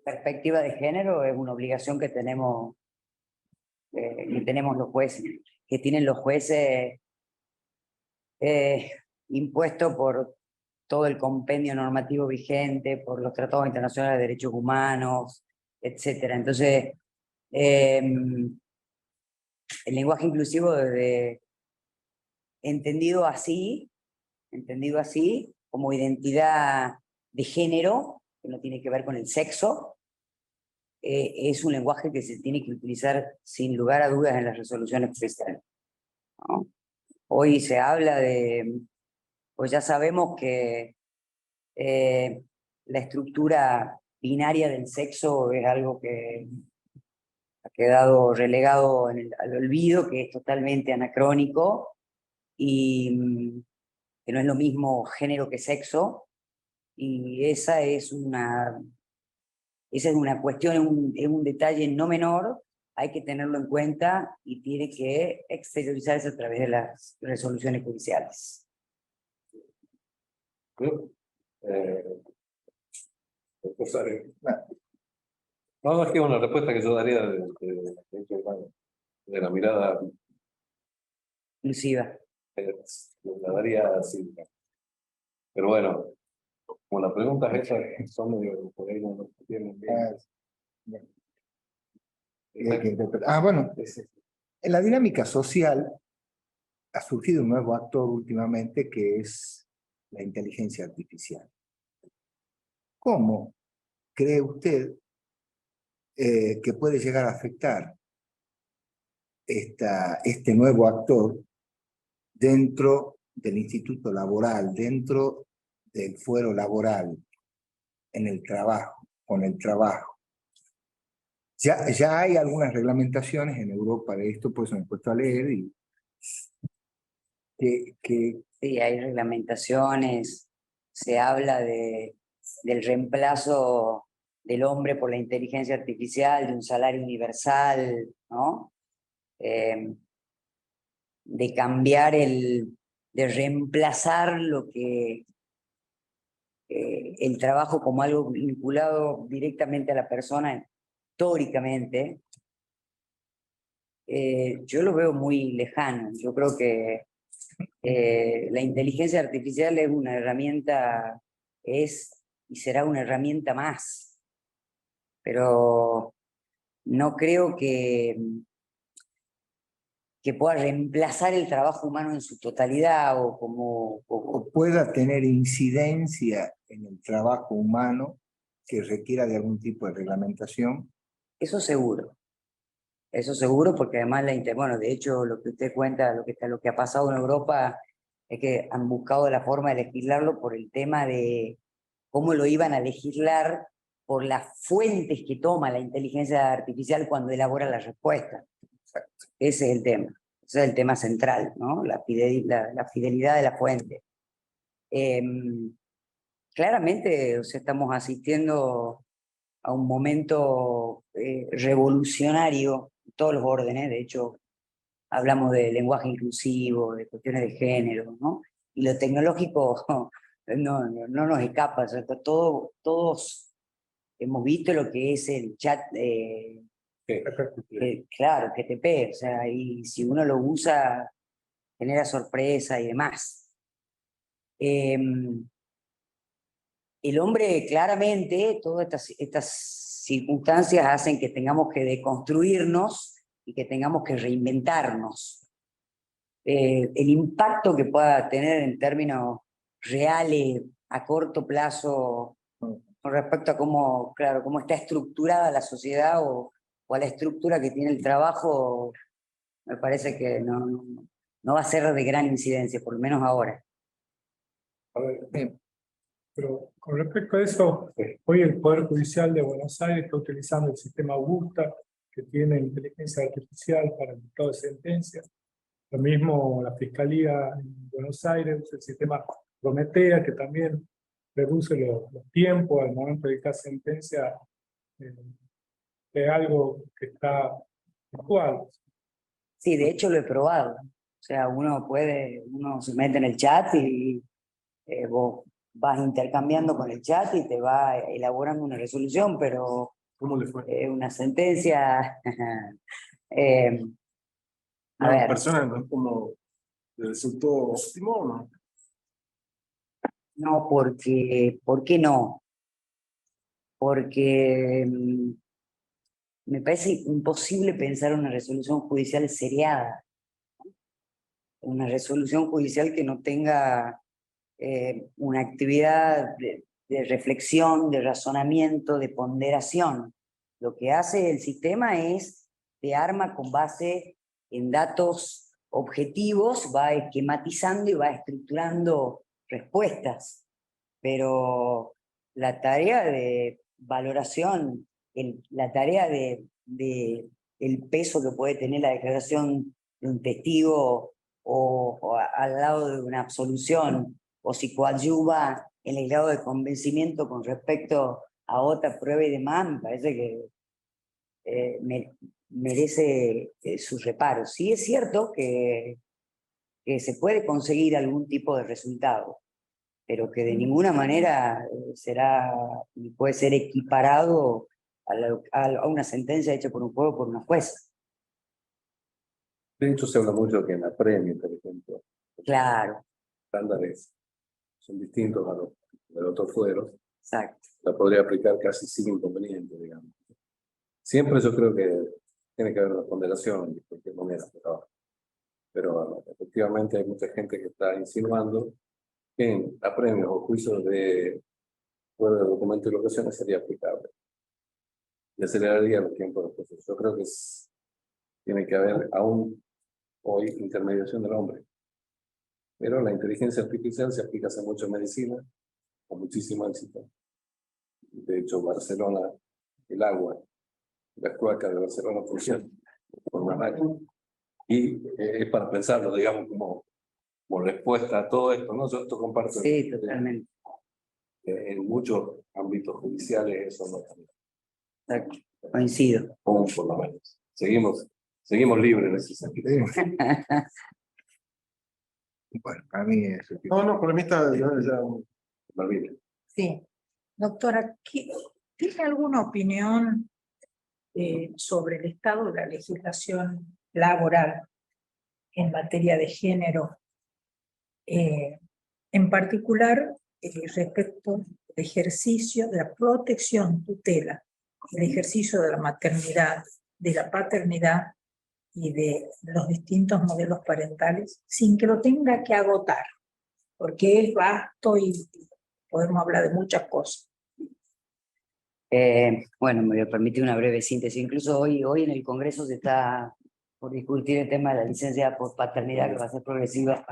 F: perspectiva de género es una obligación que tenemos los jueces, que tienen los jueces impuesto por todo el compendio normativo vigente, por los tratados internacionales de derechos humanos, etcétera. Entonces, el lenguaje inclusivo entendido así, como identidad de género, que no tiene que ver con el sexo, es un lenguaje que se tiene que utilizar sin lugar a dudas en las resoluciones judiciales, ¿no? Hoy se habla pues ya sabemos que la estructura binaria del sexo es algo que ha quedado relegado al olvido, que es totalmente anacrónico y que no es lo mismo género que sexo, y esa es una cuestión, es un detalle no menor, hay que tenerlo en cuenta y tiene que exteriorizarse a través de las resoluciones judiciales.
A: No, es que una respuesta que yo daría de la mirada
F: Inclusiva.
A: la daría así. Pero bueno, como las preguntas esas son medio por ahí no tienen bien.
C: Bueno, en la dinámica social ha surgido un nuevo actor últimamente que es la inteligencia artificial. ¿Cómo cree usted que puede llegar a afectar este nuevo actor dentro del instituto laboral, dentro del fuero laboral, en el trabajo, con el trabajo? Ya hay algunas reglamentaciones en Europa de esto, pues me he puesto a leer y
F: Sí, hay reglamentaciones, se habla del reemplazo del hombre por la inteligencia artificial, de un salario universal, ¿no? De cambiar de reemplazar el trabajo como algo vinculado directamente a la persona, históricamente. Yo lo veo muy lejano. Yo creo que la inteligencia artificial es una herramienta, es y será una herramienta más, pero no creo que pueda reemplazar el trabajo humano en su totalidad
C: o pueda tener incidencia en el trabajo humano que requiera de algún tipo de reglamentación.
F: Eso seguro, porque además bueno, de hecho lo que usted cuenta, lo que ha pasado en Europa es que han buscado la forma de legislarlo por el tema de cómo lo iban a legislar por las fuentes que toma la inteligencia artificial cuando elabora la respuesta. Ese es el tema. Ese es el tema central, ¿no? La fidelidad de la fuente. claramente, o sea, estamos asistiendo a un momento revolucionario en todos los órdenes. De hecho, hablamos de lenguaje inclusivo, de cuestiones de género, ¿no? Y lo tecnológico no nos escapa, o sea, todos hemos visto lo que es el chat, claro, GTP, o sea, y si uno lo usa, genera sorpresa y demás. El hombre, claramente, todas estas circunstancias hacen que tengamos que deconstruirnos y que tengamos que reinventarnos. El impacto que pueda tener en términos reales a corto plazo con respecto a cómo, claro, cómo está estructurada la sociedad o a la estructura que tiene el trabajo, me parece que no va a ser de gran incidencia, por lo menos ahora.
G: A ver, pero con respecto a eso, hoy el Poder Judicial de Buenos Aires está utilizando el sistema Augusta, que tiene inteligencia artificial para el dictado de sentencias. Lo mismo la Fiscalía en Buenos Aires usa el sistema Prometea, que también reduce los tiempos al momento de dictar sentencia de algo que está actual.
F: Sí, de hecho lo he probado. O sea, uno se mete en el chat y vos vas intercambiando con el chat y te va elaborando una resolución, pero
D: ¿Cómo le fue?
F: una sentencia... a
D: ¿La
F: ver,
D: persona no es como le resultó óptimo o no?
F: no, porque, ¿por qué no? Porque me parece imposible pensar una resolución judicial seriada. Una resolución judicial que no tenga una actividad de reflexión, de razonamiento, de ponderación. Lo que hace el sistema es te arma con base en datos objetivos, va esquematizando y va estructurando respuestas. Pero la tarea de valoración, la tarea de el peso que puede tener la declaración de un testigo o al lado de una absolución, o si coadyuva en el grado de convencimiento con respecto a otra prueba y demás, me parece que merece sus reparos. Sí es cierto que se puede conseguir algún tipo de resultado, pero que de ninguna manera será ni puede ser equiparado a una sentencia hecha por un juez o por una jueza.
A: De hecho, se habla mucho que en Apremio, por ejemplo,
F: Claro,
A: estándares son distintos a los de otros fueros.
F: exacto.
A: La podría aplicar casi sin inconveniente, digamos. Siempre yo creo que tiene que haber una ponderación de cualquier manera, pero efectivamente hay mucha gente que está insinuando que en apremios o juicios de prueba de documento y locaciones sería aplicable y aceleraría los tiempos de proceso. Yo creo que tiene que haber aún hoy intermediación del hombre, pero la inteligencia artificial se aplica hace mucho en medicina con muchísimo éxito. De hecho, Barcelona, el agua, las cloacas de Barcelona funcionan por una máquina. Y es para pensarlo, digamos, como respuesta a todo esto, ¿no? Yo esto comparto.
F: Sí, totalmente.
A: En muchos ámbitos judiciales eso no cambia.
F: Exacto. Coincido.
A: Aún por lo menos. Seguimos libres en ese sentido.
C: Bueno, para mí es...
D: No, por mí está ya
A: Malvina.
E: Sí. Doctora, ¿tiene alguna opinión sobre el estado de la legislación laboral en materia de género? En particular, respecto al ejercicio de la protección, tutela, el ejercicio de la maternidad, de la paternidad y de los distintos modelos parentales, sin que lo tenga que agotar, porque es vasto y podemos hablar de muchas cosas.
F: Bueno, me voy a permitir una breve síntesis. Incluso hoy en el Congreso se está por discutir el tema de la licencia por paternidad, que va a ser progresiva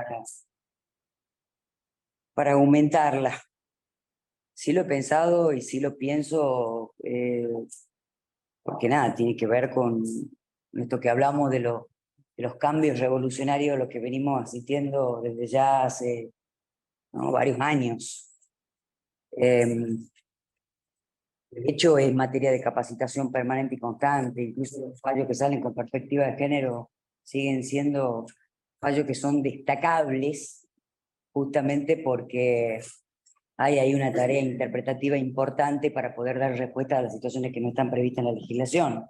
F: para aumentarla. Sí lo he pensado y sí lo pienso, porque nada, tiene que ver con esto que hablamos de los cambios revolucionarios a los que venimos asistiendo desde ya hace varios años. De hecho, es materia de capacitación permanente y constante, incluso los fallos que salen con perspectiva de género siguen siendo fallos que son destacables, justamente porque hay una tarea interpretativa importante para poder dar respuesta a las situaciones que no están previstas en la legislación.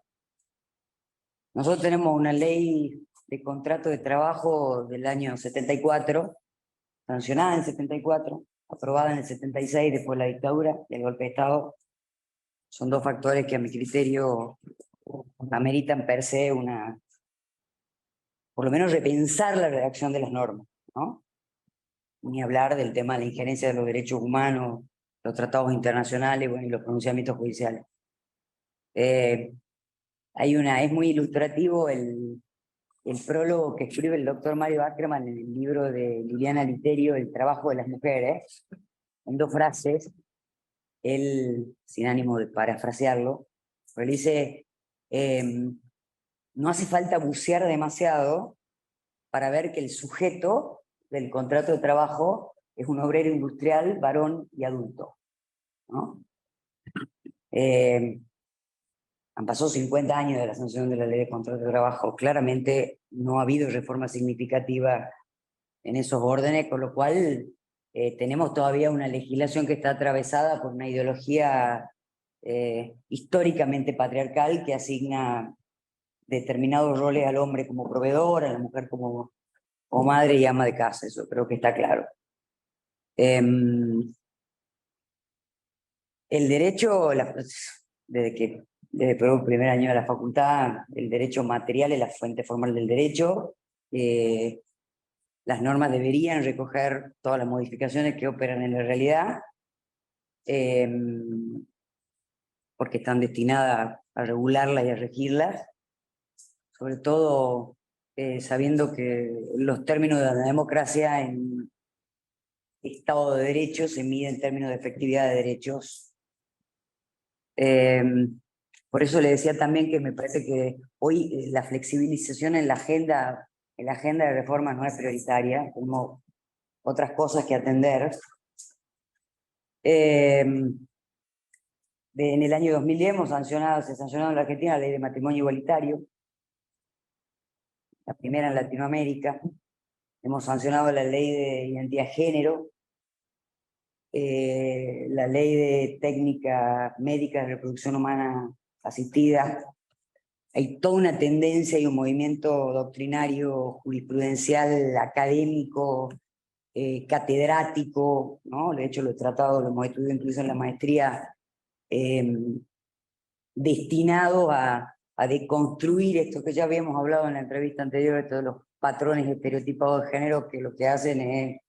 F: Nosotros tenemos una ley de contrato de trabajo del año 74, sancionada en el 74, aprobada en el 76 después de la dictadura y el golpe de Estado. Son dos factores que a mi criterio ameritan per se por lo menos repensar la redacción de las normas, ¿no? Ni hablar del tema de la injerencia de los derechos humanos, los tratados internacionales, bueno, y los pronunciamientos judiciales. Es muy ilustrativo el prólogo que escribe el doctor Mario Ackerman en el libro de Liliana Literio, El trabajo de las mujeres, en 2 frases. Él, sin ánimo de parafrasearlo, pero dice, no hace falta bucear demasiado para ver que el sujeto del contrato de trabajo es un obrero industrial, varón y adulto, ¿no? Han pasado 50 años de la sanción de la ley de contrato de trabajo. Claramente no ha habido reforma significativa en esos órdenes, con lo cual tenemos todavía una legislación que está atravesada por una ideología históricamente patriarcal que asigna determinados roles al hombre como proveedor, a la mujer como madre y ama de casa. Eso creo que está claro. El derecho, desde el primer año de la facultad, el derecho material es la fuente formal del derecho. Las normas deberían recoger todas las modificaciones que operan en la realidad, porque están destinadas a regularlas y a regirlas, sobre todo sabiendo que los términos de la democracia en Estado de Derecho se miden en términos de efectividad de derechos. Por eso le decía también que me parece que hoy la flexibilización en la agenda de reformas no es prioritaria, tenemos otras cosas que atender. En el año 2010 se sancionó en la Argentina la ley de matrimonio igualitario, la primera en Latinoamérica. Hemos sancionado la ley de identidad de género, la ley de técnica médica de reproducción humana asistida. Hay toda una tendencia y un movimiento doctrinario, jurisprudencial, académico, catedrático, ¿no? De hecho lo he tratado, lo hemos estudiado incluso en la maestría, destinado a deconstruir esto que ya habíamos hablado en la entrevista anterior, de todos los patrones estereotipados de género que lo que hacen es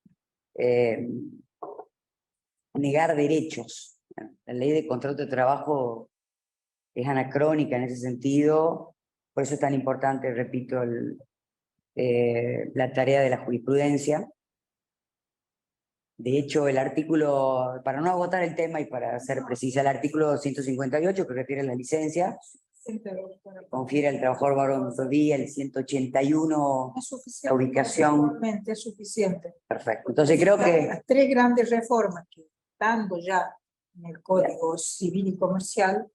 F: negar derechos. La ley de contrato de trabajo es anacrónica en ese sentido, por eso es tan importante, repito, la tarea de la jurisprudencia. De hecho, el artículo, para no agotar el tema y para ser precisa, el artículo 158, que refiere a la licencia, confiere al trabajador varón otro día, el 181, la ubicación.
E: Es suficiente.
F: Perfecto. Entonces creo que
E: las 3 grandes reformas que estando ya en el Código Civil y Comercial,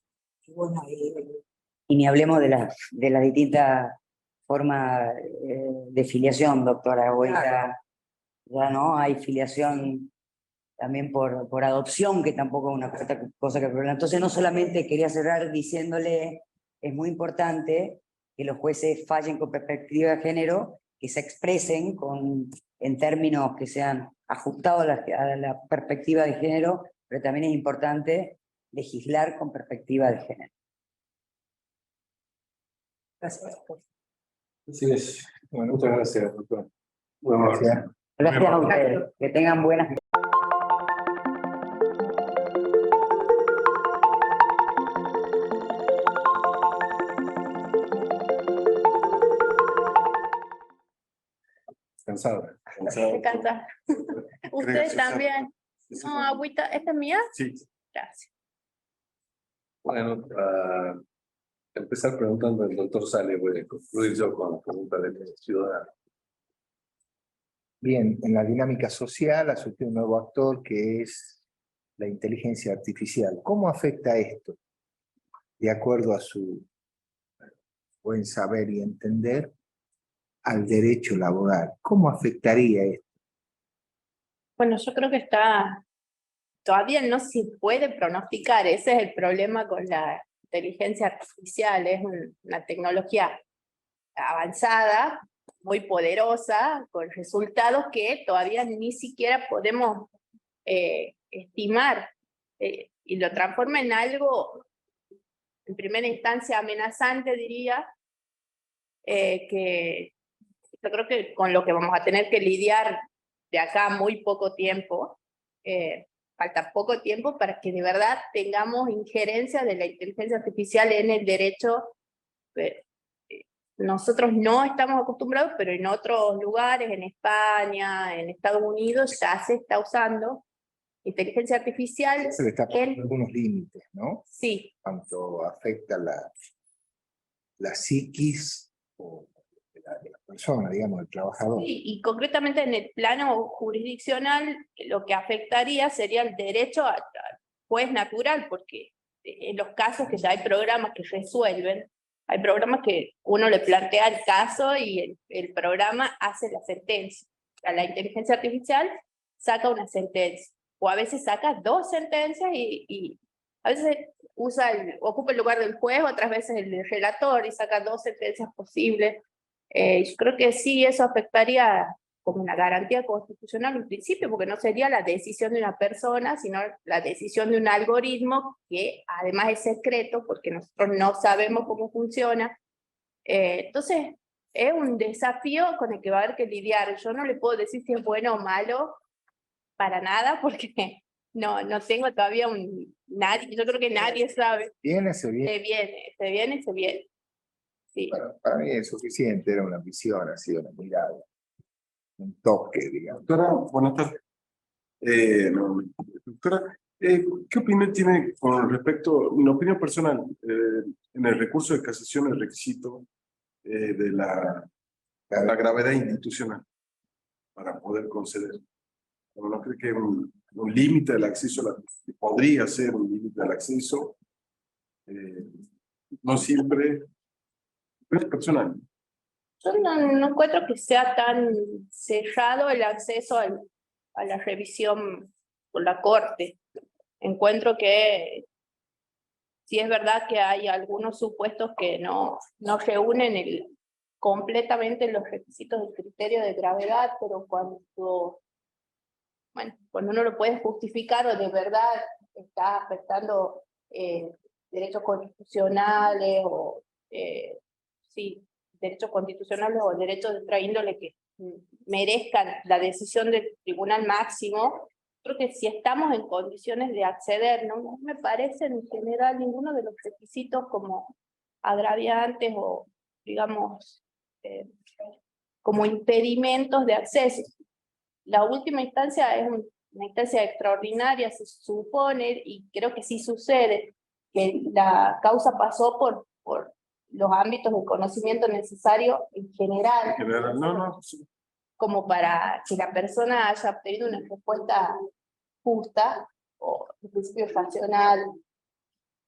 E: y bueno,
F: y ni hablemos de las distintas formas de filiación, doctora. Hoy ya no hay filiación también por adopción, que tampoco es una cosa que problema. Entonces no solamente quería cerrar diciéndole, es muy importante que los jueces fallen con perspectiva de género, que se expresen en términos que sean ajustados a la perspectiva de género, pero también es importante legislar con perspectiva de género.
E: gracias.
A: Así es. Bueno, muchas gracias, doctor.
C: Gracias.
F: Gracias a ustedes. Que tengan buenas.
A: Cansado.
H: Se cansa. Ustedes también. No, agüita, ¿esta es mía?
D: Sí.
H: Gracias.
A: Bueno, para empezar preguntando al doctor Sale, voy a concluir yo con la pregunta del ciudadano.
C: Bien, en la dinámica social ha surgido un nuevo actor que es la inteligencia artificial, ¿cómo afecta esto? De acuerdo a su buen saber y entender, al derecho laboral. ¿Cómo afectaría esto?
H: Bueno, yo creo que todavía no se puede pronosticar, ese es el problema con la inteligencia artificial, es una tecnología avanzada, muy poderosa, con resultados que todavía ni siquiera podemos estimar, y lo transforma en algo, en primera instancia, amenazante, diría, que yo creo que con lo que vamos a tener que lidiar de acá a muy poco tiempo, falta poco tiempo para que de verdad tengamos injerencia de la inteligencia artificial en el derecho. Nosotros no estamos acostumbrados, pero en otros lugares, en España, en Estados Unidos, ya se está usando inteligencia artificial.
C: Se le está poniendo algunos límites, ¿no?
H: Sí.
C: Cuanto afecta la psiquis de la persona, digamos, del trabajador.
H: Sí, y concretamente en el plano jurisdiccional, lo que afectaría sería el derecho al juez natural, porque en los casos que ya hay programas que resuelven, hay programas que uno le plantea el caso y el programa hace la sentencia. A la inteligencia artificial saca una sentencia, o a veces saca 2 sentencias y a veces ocupa el lugar del juez, otras veces el relator y saca 2 sentencias posibles. Yo creo que sí, eso afectaría como una garantía constitucional en principio, porque no sería la decisión de una persona, sino la decisión de un algoritmo que además es secreto, porque nosotros no sabemos cómo funciona. Entonces, es un desafío con el que va a haber que lidiar. Yo no le puedo decir si es bueno o malo, para nada, porque no tengo todavía nadie, yo creo que nadie sabe.
C: Viene, se viene.
H: Se viene. Sí.
C: Bueno, para mí es suficiente, era una visión, ha sido una mirada, un toque, digamos.
D: Doctora, buenas tardes. Doctora, ¿qué opinión tiene con respecto, una opinión personal, en el recurso de casación, el requisito de la gravedad institucional para poder conceder? ¿No cree que un límite del acceso, podría ser un límite del acceso? No siempre, es personal.
H: Yo no encuentro que sea tan cerrado el acceso a la revisión por la Corte. Encuentro que sí es verdad que hay algunos supuestos que no reúnen completamente los requisitos del criterio de gravedad, pero cuando uno lo puede justificar o de verdad está afectando derechos constitucionales o derechos constitucionales o derechos de otra índole que merezcan la decisión del tribunal máximo, creo que si estamos en condiciones de acceder, no me parece en general ninguno de los requisitos como agraviantes o, digamos, como impedimentos de acceso. La última instancia es una instancia extraordinaria, se supone, y creo que sí sucede, que la causa pasó por los ámbitos de conocimiento necesario en general. Como para que la persona haya obtenido una respuesta justa o de principio racional.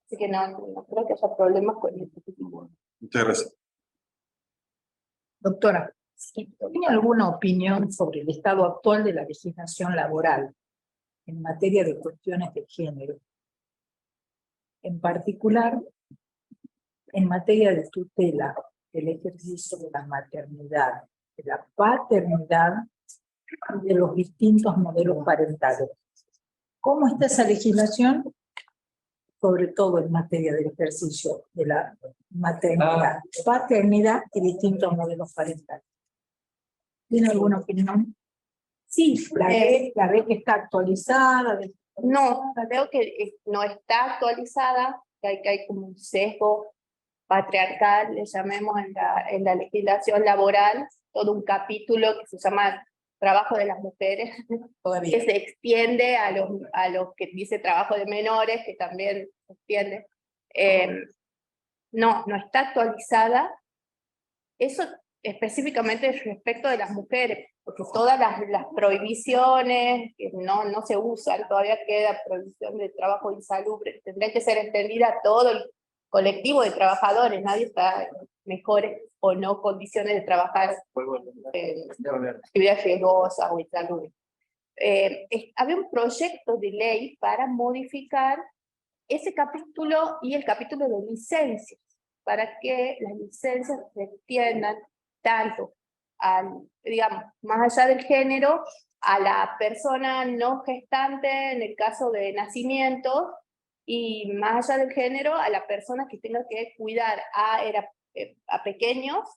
H: Así que no creo que haya problemas con este tipo.
D: Muchas gracias.
E: Doctora, ¿tiene alguna opinión sobre el estado actual de la legislación laboral en materia de cuestiones de género? En particular, en materia de tutela del ejercicio de la maternidad, de la paternidad y de los distintos modelos parentales. ¿Cómo está esa legislación? Sobre todo en materia del ejercicio de la maternidad, paternidad y distintos modelos parentales. ¿Tiene alguna opinión? Sí, la ve que está actualizada.
H: No, veo que no está actualizada, que hay como un sesgo patriarcal, le llamemos en la legislación laboral, todo un capítulo que se llama trabajo de las mujeres, que se extiende a los que dice trabajo de menores, que también se extiende. No está actualizada. Eso específicamente respecto de las mujeres. porque todas las prohibiciones que no se usan, todavía queda prohibición de trabajo insalubre, tendría que ser extendida a todo el colectivo de trabajadores, nadie está en mejores o no condiciones de trabajar en actividades riesgosas o insalubres. Había un proyecto de ley para modificar ese capítulo y el capítulo de licencias, para que las licencias se extiendan tanto digamos, más allá del género, a la persona no gestante en el caso de nacimiento, y más allá del género, a la persona que tenga que cuidar a pequeños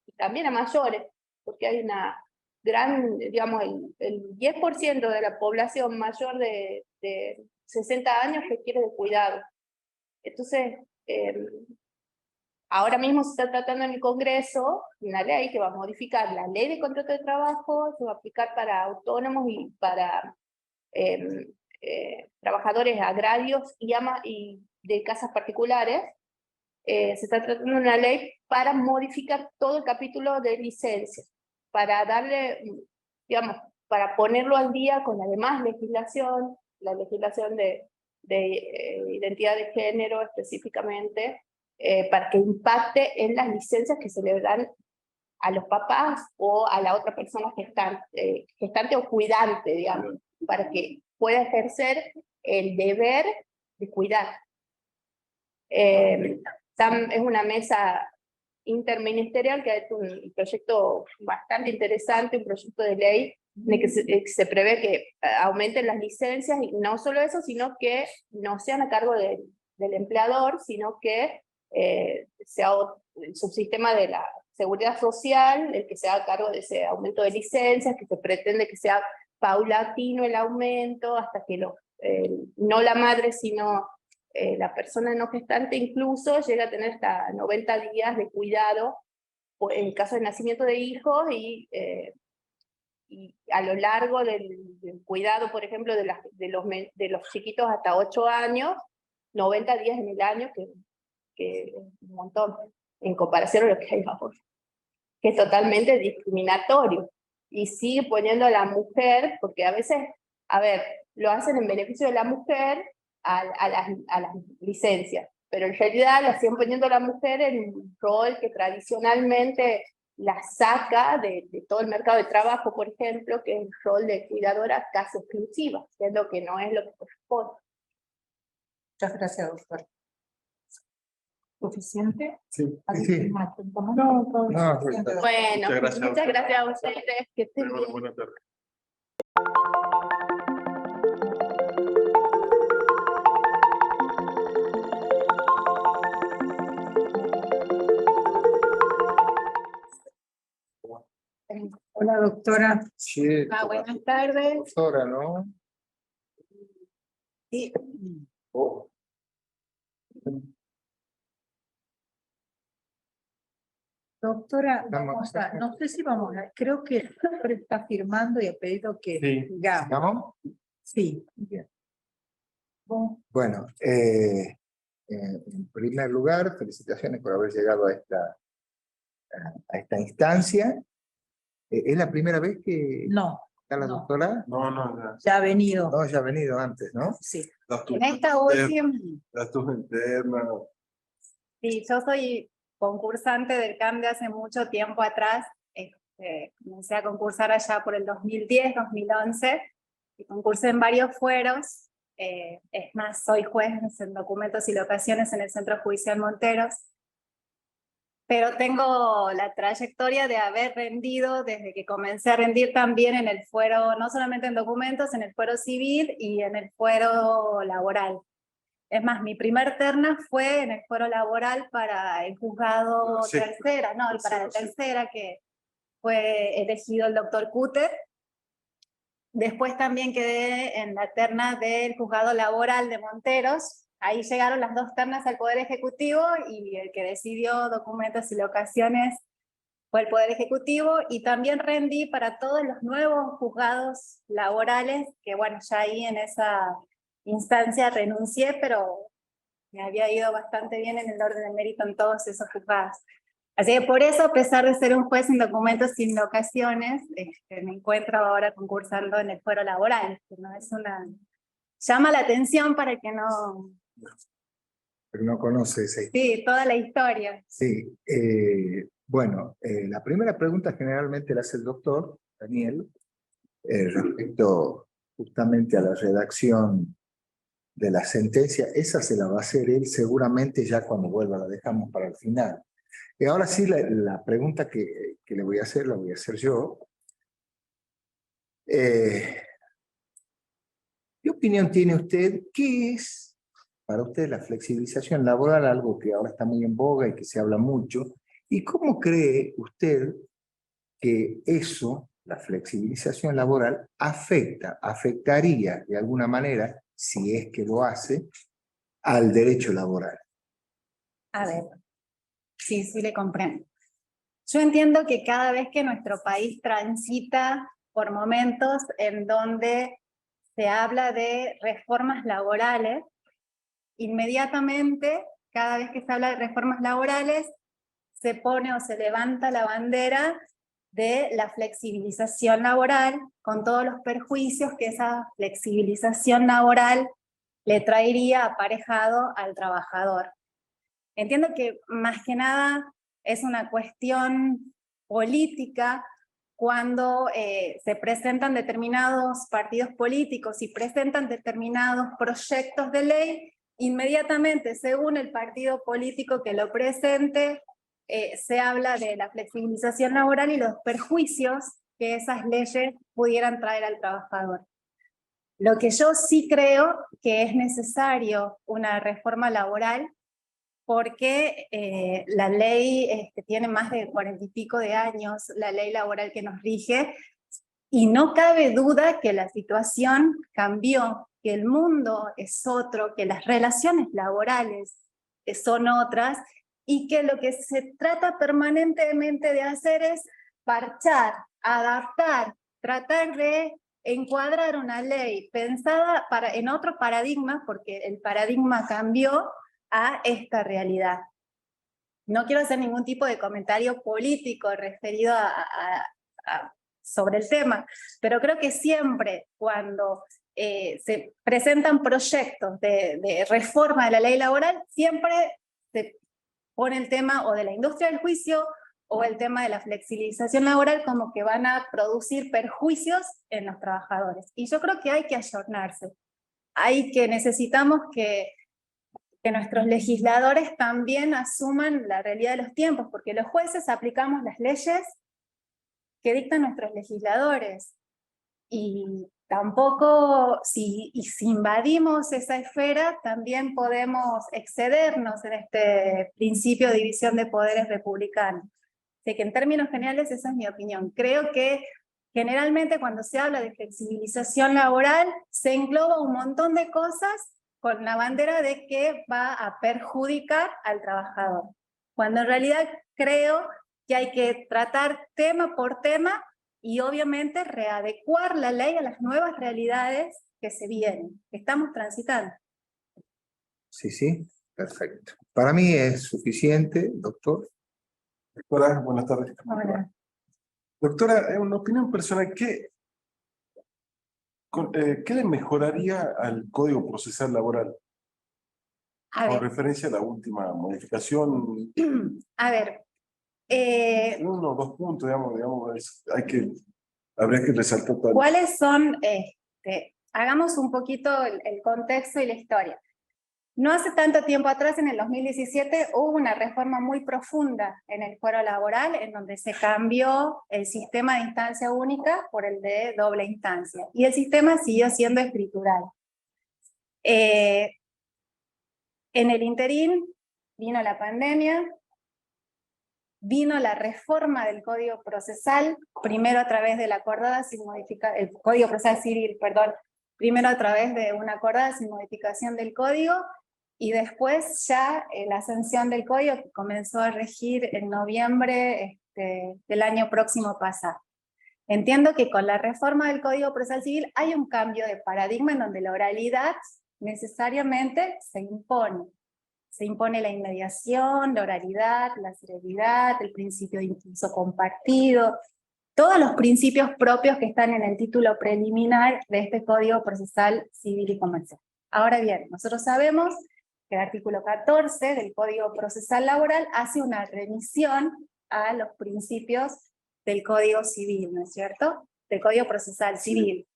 H: y también a mayores, porque hay una gran, digamos, el 10% de la población mayor de 60 años requiere de cuidado. Entonces, ahora mismo se está tratando en el Congreso una ley que va a modificar la ley de contrato de trabajo, se va a aplicar para autónomos y para trabajadores agrarios y de casas particulares. Se está tratando de una ley para modificar todo el capítulo de licencias, para darle, digamos, para ponerlo al día con la demás legislación, la legislación de identidad de género específicamente, para que impacte en las licencias que se le dan a los papás o a la otra persona gestante o cuidante, digamos, para que pueda ejercer el deber de cuidar. Es una mesa interministerial que ha hecho un proyecto bastante interesante, un proyecto de ley en el que se prevé que aumenten las licencias, y no solo eso, sino que no sean a cargo del empleador, sino que sea el subsistema de la seguridad social el que se haga cargo de ese aumento de licencias, que se pretende que sea paulatino el aumento, hasta que no la madre, sino la persona no gestante incluso llega a tener hasta 90 días de cuidado en caso de nacimiento de hijos, y a lo largo del cuidado, por ejemplo, de los chiquitos hasta 8 años, 90 días en el año, que es un montón en comparación a lo que hay ahora, que es totalmente discriminatorio, y sigue poniendo a la mujer, porque a veces, a ver, lo hacen en beneficio de la mujer a las licencias, pero en realidad la siguen poniendo a la mujer en un rol que tradicionalmente la saca de todo el mercado de trabajo, por ejemplo, que es el rol de cuidadora casi exclusiva, siendo que no es lo que corresponde.
E: Muchas gracias, doctor. ¿Suficiente?
G: Sí.
C: Sí.
G: No,
E: Suficiente, doctor.
H: Bueno,
D: Muchas gracias
H: a ustedes, que estén bien.
D: Buenas tardes.
E: Hola, doctora.
C: Sí,
H: Buenas tardes.
C: doctora, ¿no?
H: Sí.
C: Oh.
E: Doctora, no sé si vamos a, creo que el doctor está firmando y ha pedido que digamos.
C: ¿Vamos?
E: Sí.
C: Bueno, en primer lugar, felicitaciones por haber llegado a esta instancia. ¿Es la primera vez que está la doctora?
D: No,
E: Ya ha venido.
C: No, ya ha venido antes, ¿no?
E: Sí.
I: En esta última,
D: las tus internas.
I: sí, yo soy concursante del CAM de hace mucho tiempo atrás. Comencé a concursar allá por el 2010, 2011, y concursé en varios fueros. Es más, soy juez en documentos y locaciones en el Centro Judicial Monteros. Pero tengo la trayectoria de haber rendido desde que comencé a rendir también en el fuero, no solamente en documentos, en el fuero civil y en el fuero laboral. Es más, mi primer terna fue en el fuero laboral para el juzgado tercera, para la tercera, que fue elegido el doctor Cutter. Después también quedé en la terna del juzgado laboral de Monteros. Ahí llegaron las dos ternas al Poder Ejecutivo, y el que decidió documentos y locaciones fue el Poder Ejecutivo, y también rendí para todos los nuevos juzgados laborales, que bueno, ya ahí en esa instancia renuncié, pero me había ido bastante bien en el orden de mérito en todos esos juzgados. Así que por eso, a pesar de ser un juez en documentos sin locaciones, me encuentro ahora concursando en el fuero laboral, que no es una... Llama la atención para el que no...
C: Pero no conoce esa historia.
I: Sí, toda la historia.
C: Sí, bueno, la primera pregunta generalmente la hace el doctor Daniel, respecto justamente a la redacción de la sentencia. Esa se la va a hacer él seguramente ya cuando vuelva, la dejamos para el final. Y ahora sí, la pregunta que le voy a hacer, la voy a hacer yo. ¿Qué opinión tiene usted? ¿Qué es para usted la flexibilización laboral, algo que ahora está muy en boga y que se habla mucho? ¿Y cómo cree usted que eso, la flexibilización laboral, afectaría de alguna manera, si es que lo hace, al derecho laboral?
I: A ver, sí le comprendo. Yo entiendo que cada vez que nuestro país transita por momentos en donde se habla de reformas laborales, inmediatamente, cada vez que se habla de reformas laborales, se pone o se levanta la bandera de la flexibilización laboral, con todos los perjuicios que esa flexibilización laboral le traería aparejado al trabajador. Entiendo que más que nada es una cuestión política cuando se presentan determinados partidos políticos y presentan determinados proyectos de ley, inmediatamente, según el partido político que lo presente, se habla de la flexibilización laboral y los perjuicios que esas leyes pudieran traer al trabajador. Lo que yo sí creo que es necesario una reforma laboral, porque la ley tiene más de 40 y pico de años, la ley laboral que nos rige, y no cabe duda que la situación cambió, que el mundo es otro, que las relaciones laborales son otras, y que lo que se trata permanentemente de hacer es parchar, adaptar, tratar de encuadrar una ley pensada en otro paradigma, porque el paradigma cambió, a esta realidad. No quiero hacer ningún tipo de comentario político referido sobre el tema, pero creo que siempre cuando se presentan proyectos de reforma de la ley laboral, siempre se pone el tema o de la industria del juicio o el tema de la flexibilización laboral como que van a producir perjuicios en los trabajadores. Y yo creo que hay que ayornarse. Necesitamos que nuestros legisladores también asuman la realidad de los tiempos, porque los jueces aplicamos las leyes que dictan nuestros legisladores. Y tampoco, si invadimos esa esfera, también podemos excedernos en este principio de división de poderes republicano. Así que en términos generales esa es mi opinión. Creo que generalmente cuando se habla de flexibilización laboral se engloba un montón de cosas con la bandera de que va a perjudicar al trabajador. Cuando en realidad creo que hay que tratar tema por tema y obviamente readecuar la ley a las nuevas realidades que se vienen, que estamos transitando.
C: Sí, perfecto. Para mí es suficiente, doctor.
D: Doctora, buenas tardes.
I: Hola.
D: Doctora, en una opinión personal, ¿qué le mejoraría al Código Procesal Laboral? Con referencia a la última modificación.
I: A ver.
D: Uno o dos puntos, digamos, habría que resaltar todo.
I: ¿Cuáles son? Hagamos un poquito el contexto y la historia. No hace tanto tiempo atrás, en el 2017, hubo una reforma muy profunda en el fuero laboral, en donde se cambió el sistema de instancia única por el de doble instancia. Y el sistema siguió siendo escritural. En el interín vino la pandemia, vino la reforma del Código Procesal, primero a través de la acordada sin modificar, el Código Procesal Civil, perdón, primero a través de una acordada sin modificación del Código, y después ya la sanción del Código que comenzó a regir en noviembre del año próximo pasado. Entiendo que con la reforma del Código Procesal Civil hay un cambio de paradigma en donde la oralidad necesariamente se impone se impone la inmediación, la oralidad, la celeridad, el principio de impulso compartido, todos los principios propios que están en el título preliminar de este Código Procesal Civil y Comercial. Ahora bien, nosotros sabemos que el artículo 14 del Código Procesal Laboral hace una remisión a los principios del Código Civil, ¿no es cierto? Del Código Procesal Civil.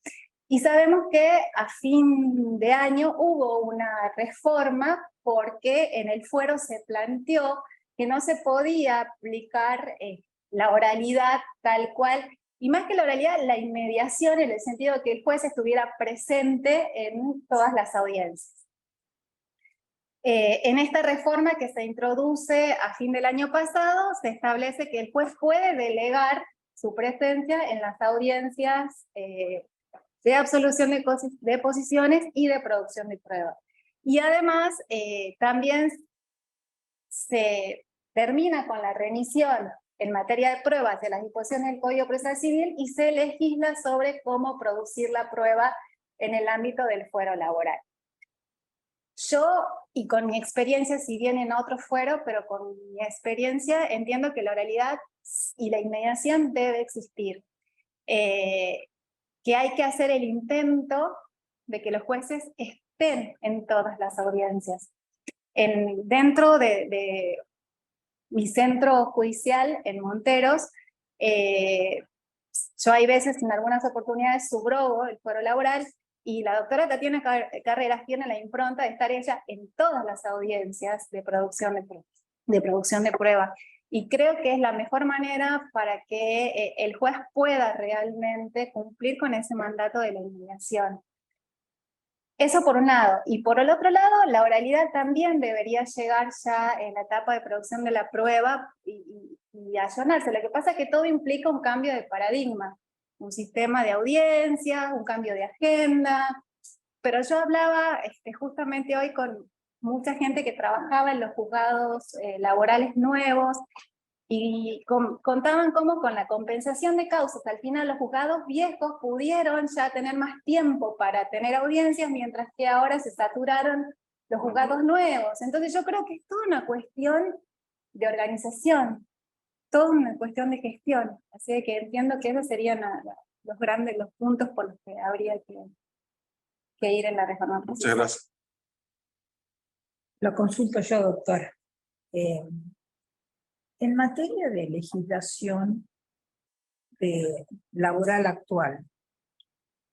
I: Y sabemos que a fin de año hubo una reforma porque en el fuero se planteó que no se podía aplicar la oralidad tal cual, y más que la oralidad, la inmediación en el sentido de que el juez estuviera presente en todas las audiencias. En esta reforma que se introduce a fin del año pasado, se establece que el juez puede delegar su presencia en las audiencias de absolución de posiciones y de producción de pruebas. Y además, también se termina con la remisión en materia de pruebas de las disposiciones del Código Procesal Civil y se legisla sobre cómo producir la prueba en el ámbito del fuero laboral. Yo, y con mi experiencia, si bien en otro fuero, pero con mi experiencia, entiendo que la oralidad y la inmediación debe existir. Que hay que hacer el intento de que los jueces estén en todas las audiencias. Dentro de mi centro judicial en Monteros, yo hay veces, en algunas oportunidades, subrogo el fuero laboral, y la doctora Tatiana Carreras tiene la impronta de estar ella en todas las audiencias de producción de pruebas. Y creo que es la mejor manera para que el juez pueda realmente cumplir con ese mandato de la inmediación. Eso por un lado. Y por el otro lado, la oralidad también debería llegar ya en la etapa de producción de la prueba y allonarse. Lo que pasa es que todo implica un cambio de paradigma, un sistema de audiencia, un cambio de agenda. Pero yo hablaba justamente hoy con mucha gente que trabajaba en los juzgados laborales nuevos, y contaban cómo con la compensación de causas, al final los juzgados viejos pudieron ya tener más tiempo para tener audiencias, mientras que ahora se saturaron los juzgados nuevos. Entonces yo creo que es toda una cuestión de organización, toda una cuestión de gestión. Así que entiendo que esos serían los puntos por los que habría que ir en la reforma procesal.
D: Muchas gracias.
E: Lo consulto yo, doctora. En materia de legislación laboral actual,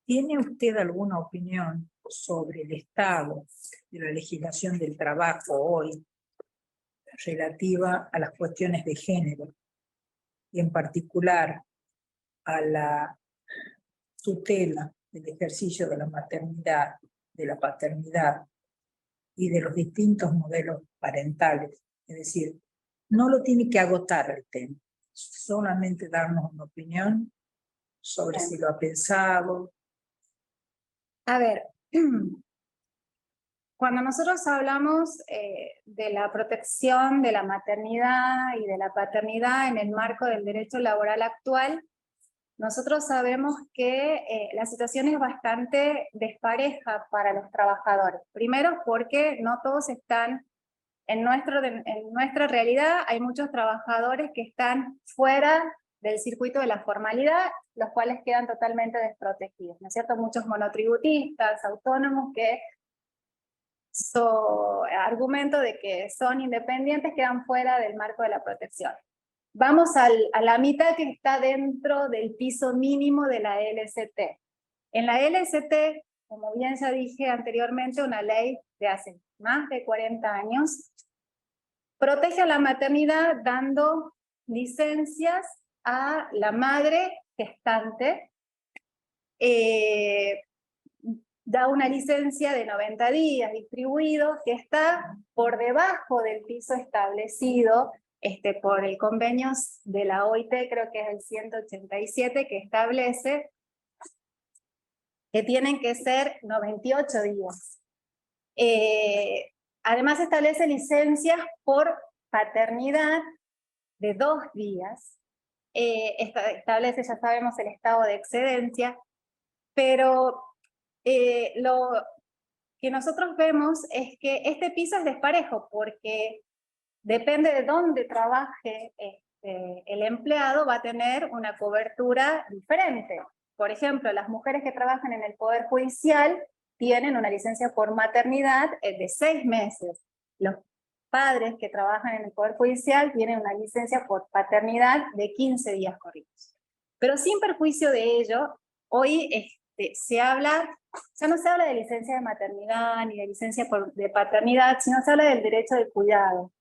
E: ¿tiene usted alguna opinión sobre el estado de la legislación del trabajo hoy relativa a las cuestiones de género y en particular a la tutela del ejercicio de la maternidad, de la paternidad y de los distintos modelos parentales? Es decir, no lo tiene que agotar el tema, solamente darnos una opinión sobre si lo ha pensado.
I: A ver, cuando nosotros hablamos de la protección de la maternidad y de la paternidad en el marco del derecho laboral actual, nosotros sabemos que la situación es bastante despareja para los trabajadores. Primero porque no todos están, en nuestra realidad hay muchos trabajadores que están fuera del circuito de la formalidad, los cuales quedan totalmente desprotegidos, ¿no es cierto? Muchos monotributistas, autónomos que argumento de que son independientes quedan fuera del marco de la protección. Vamos a la mitad que está dentro del piso mínimo de la LST. En la LST, como bien ya dije anteriormente, una ley de hace más de 40 años, protege a la maternidad dando licencias a la madre gestante, da una licencia de 90 días distribuido que está por debajo del piso establecido por el convenio de la OIT, creo que es el 187, que establece que tienen que ser 98 días. Además establece licencias por paternidad de 2 días, establece, ya sabemos, el estado de excedencia, pero lo que nosotros vemos es que este piso es desparejo, porque depende de dónde trabaje el empleado, va a tener una cobertura diferente. Por ejemplo, las mujeres que trabajan en el Poder Judicial tienen una licencia por maternidad de 6 meses. Los padres que trabajan en el Poder Judicial tienen una licencia por paternidad de 15 días corridos. Pero sin perjuicio de ello, hoy ya no se habla de licencia de maternidad ni de licencia de paternidad, sino se habla del derecho de cuidado.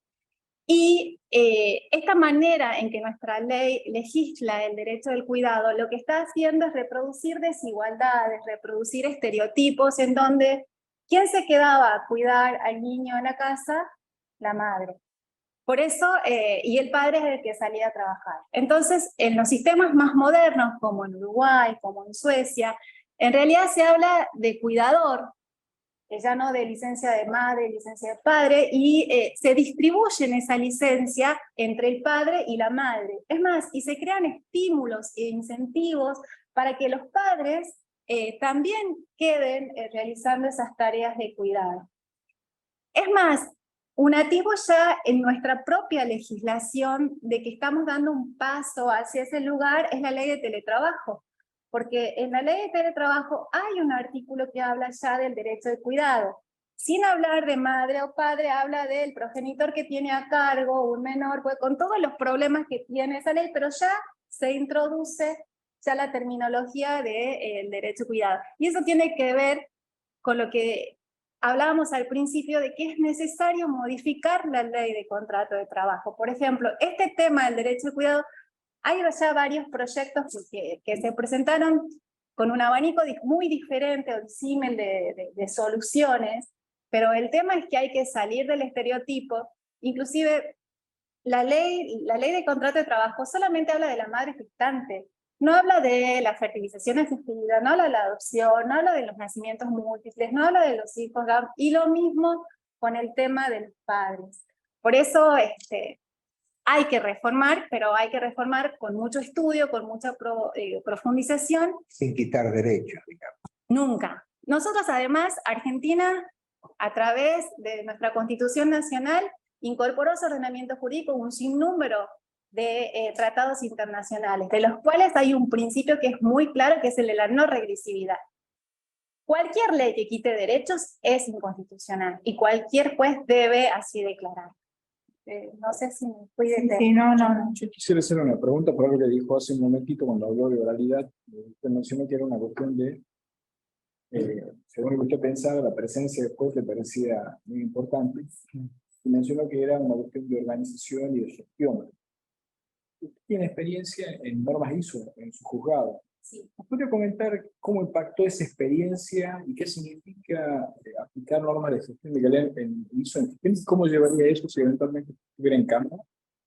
I: Y esta manera en que nuestra ley legisla el derecho del cuidado, lo que está haciendo es reproducir desigualdades, reproducir estereotipos en donde ¿quién se quedaba a cuidar al niño en la casa? La madre. Por eso, y el padre es el que salía a trabajar. Entonces, en los sistemas más modernos, como en Uruguay, como en Suecia, en realidad se habla de cuidador, ya no de licencia de madre, licencia de padre, y se distribuyen esa licencia entre el padre y la madre. Es más, y se crean estímulos e incentivos para que los padres también queden realizando esas tareas de cuidado. Es más, un atisbo ya en nuestra propia legislación de que estamos dando un paso hacia ese lugar es la ley de teletrabajo. Porque en la ley de teletrabajo hay un artículo que habla ya del derecho de cuidado. Sin hablar de madre o padre, habla del progenitor que tiene a cargo un menor, pues, con todos los problemas que tiene esa ley, pero ya se introduce ya la terminología del derecho de cuidado. Y eso tiene que ver con lo que hablábamos al principio de que es necesario modificar la ley de contrato de trabajo. Por ejemplo, este tema del derecho de cuidado, hay ya varios proyectos que se presentaron con un abanico muy diferente o disímil de soluciones, pero el tema es que hay que salir del estereotipo. Inclusive la ley de contrato de trabajo solamente habla de la madre gestante, no habla de la fertilización asistida, no habla de la adopción, no habla de los nacimientos múltiples, no habla de los hijos, y lo mismo con el tema de los padres. Por eso hay que reformar, pero hay que reformar con mucho estudio, con mucha profundización.
C: Sin quitar derechos, digamos.
I: Nunca. Nosotros además, Argentina, a través de nuestra Constitución Nacional, incorporó a su ordenamiento jurídico un sinnúmero de tratados internacionales, de los cuales hay un principio que es muy claro, que es el de la no regresividad. Cualquier ley que quite derechos es inconstitucional, y cualquier juez debe así declarar. No sé si me fui de tema.
E: Sí, no.
J: Yo quisiera hacer una pregunta por algo que dijo hace un momentito cuando habló de oralidad. Usted mencionó que era una cuestión de, según lo que usted pensaba, la presencia del juez le parecía muy importante. Y mencionó que era una cuestión de organización y de gestión. Usted tiene experiencia en normas ISO, en su juzgado.
I: Sí.
J: ¿Nos podría comentar cómo impactó esa experiencia y qué significa aplicar normas de gestión de calidad en ISO? ¿Cómo llevaría eso si eventualmente estuviera en Cámara?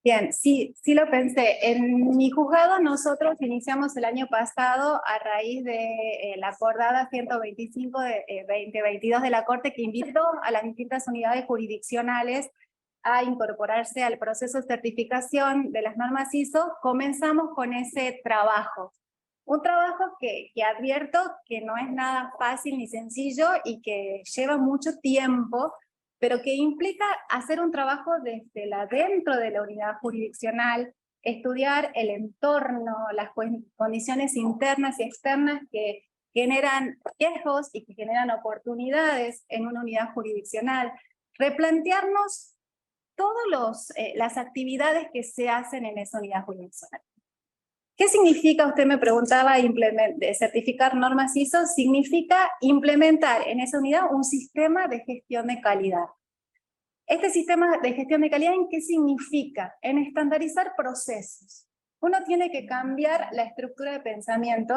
I: Bien, sí lo pensé. En mi juzgado nosotros iniciamos el año pasado a raíz de la acordada 125 de 2022 de la Corte, que invitó a las distintas unidades jurisdiccionales a incorporarse al proceso de certificación de las normas ISO. Comenzamos con ese trabajo. Un trabajo que advierto que no es nada fácil ni sencillo y que lleva mucho tiempo, pero que implica hacer un trabajo desde dentro de la unidad jurisdiccional, estudiar el entorno, las condiciones internas y externas que generan riesgos y que generan oportunidades en una unidad jurisdiccional, replantearnos todas las actividades que se hacen en esa unidad jurisdiccional. ¿Qué significa, usted me preguntaba, certificar normas ISO? Significa implementar en esa unidad un sistema de gestión de calidad. Este sistema de gestión de calidad, ¿en qué significa? En estandarizar procesos. Uno tiene que cambiar la estructura de pensamiento,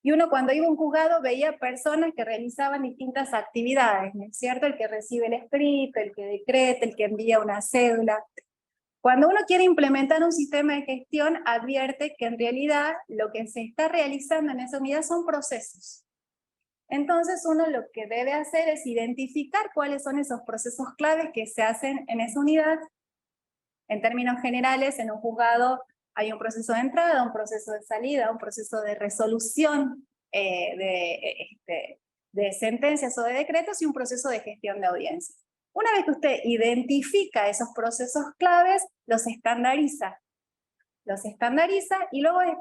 I: y uno cuando iba a un juzgado veía personas que realizaban distintas actividades, ¿no es cierto? El que recibe el escrito, el que decreta, el que envía una cédula. Cuando uno quiere implementar un sistema de gestión, advierte que en realidad lo que se está realizando en esa unidad son procesos. Entonces uno lo que debe hacer es identificar cuáles son esos procesos claves que se hacen en esa unidad. En términos generales, en un juzgado hay un proceso de entrada, un proceso de salida, un proceso de resolución de de sentencias o de decretos y un proceso de gestión de audiencia. Una vez que usted identifica esos procesos claves, los estandariza. Y luego de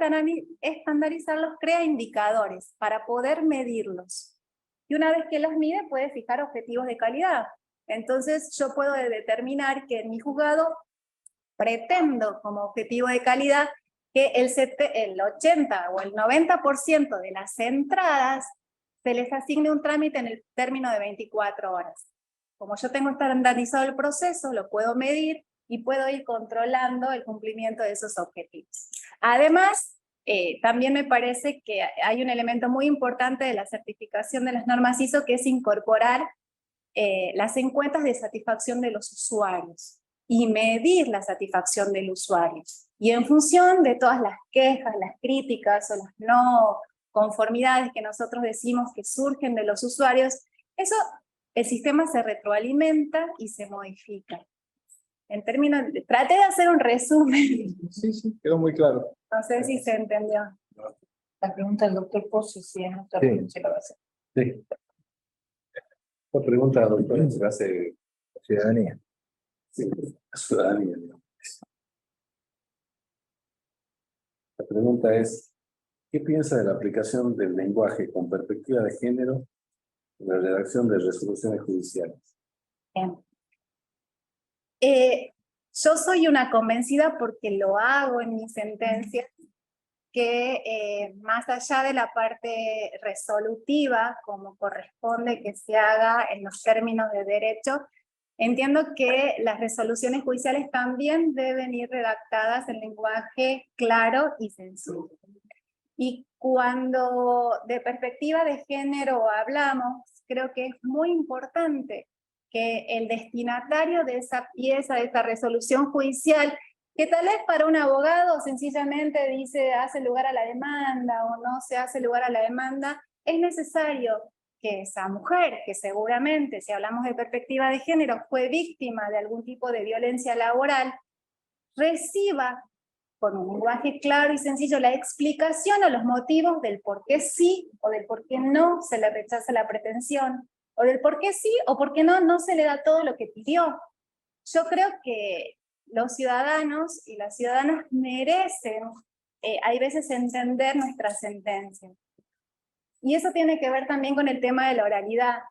I: estandarizarlos crea indicadores para poder medirlos. Y una vez que los mide puede fijar objetivos de calidad. Entonces yo puedo determinar que en mi juzgado pretendo como objetivo de calidad que el 80 o el 90% de las entradas se les asigne un trámite en el término de 24 horas. Como yo tengo estandarizado el proceso, lo puedo medir y puedo ir controlando el cumplimiento de esos objetivos. Además, también me parece que hay un elemento muy importante de la certificación de las normas ISO, que es incorporar las encuestas de satisfacción de los usuarios y medir la satisfacción del usuario. Y en función de todas las quejas, las críticas o las no conformidades que nosotros decimos que surgen de los usuarios, eso, el sistema se retroalimenta y se modifica. En términos, traté de hacer un resumen.
J: Sí, quedó muy claro.
I: No sé si se entendió.
E: La pregunta del doctor Pozzi, si es nuestra pregunta, la va a hacer.
A: Sí. La pregunta, doctor, se hace
C: Ciudadanía.
A: sí, a ciudadanía, digamos. La pregunta es, ¿qué piensa de la aplicación del lenguaje con perspectiva de género en la redacción de resoluciones judiciales?
I: Bien. Yo soy una convencida porque lo hago en mis sentencias, que más allá de la parte resolutiva, como corresponde que se haga en los términos de derecho, entiendo que las resoluciones judiciales también deben ir redactadas en lenguaje claro y sencillo. Y cuando de perspectiva de género hablamos, creo que es muy importante que el destinatario de esa pieza, de esa resolución judicial, que tal vez para un abogado sencillamente dice hace lugar a la demanda o no se hace lugar a la demanda, es necesario que esa mujer, que seguramente, si hablamos de perspectiva de género, fue víctima de algún tipo de violencia laboral, reciba con un lenguaje claro y sencillo la explicación o los motivos del por qué sí o del por qué no se le rechaza la pretensión, o del por qué sí o por qué no se le da todo lo que pidió. Yo creo que los ciudadanos y las ciudadanas merecen, hay veces, entender nuestras sentencias. Y eso tiene que ver también con el tema de la oralidad.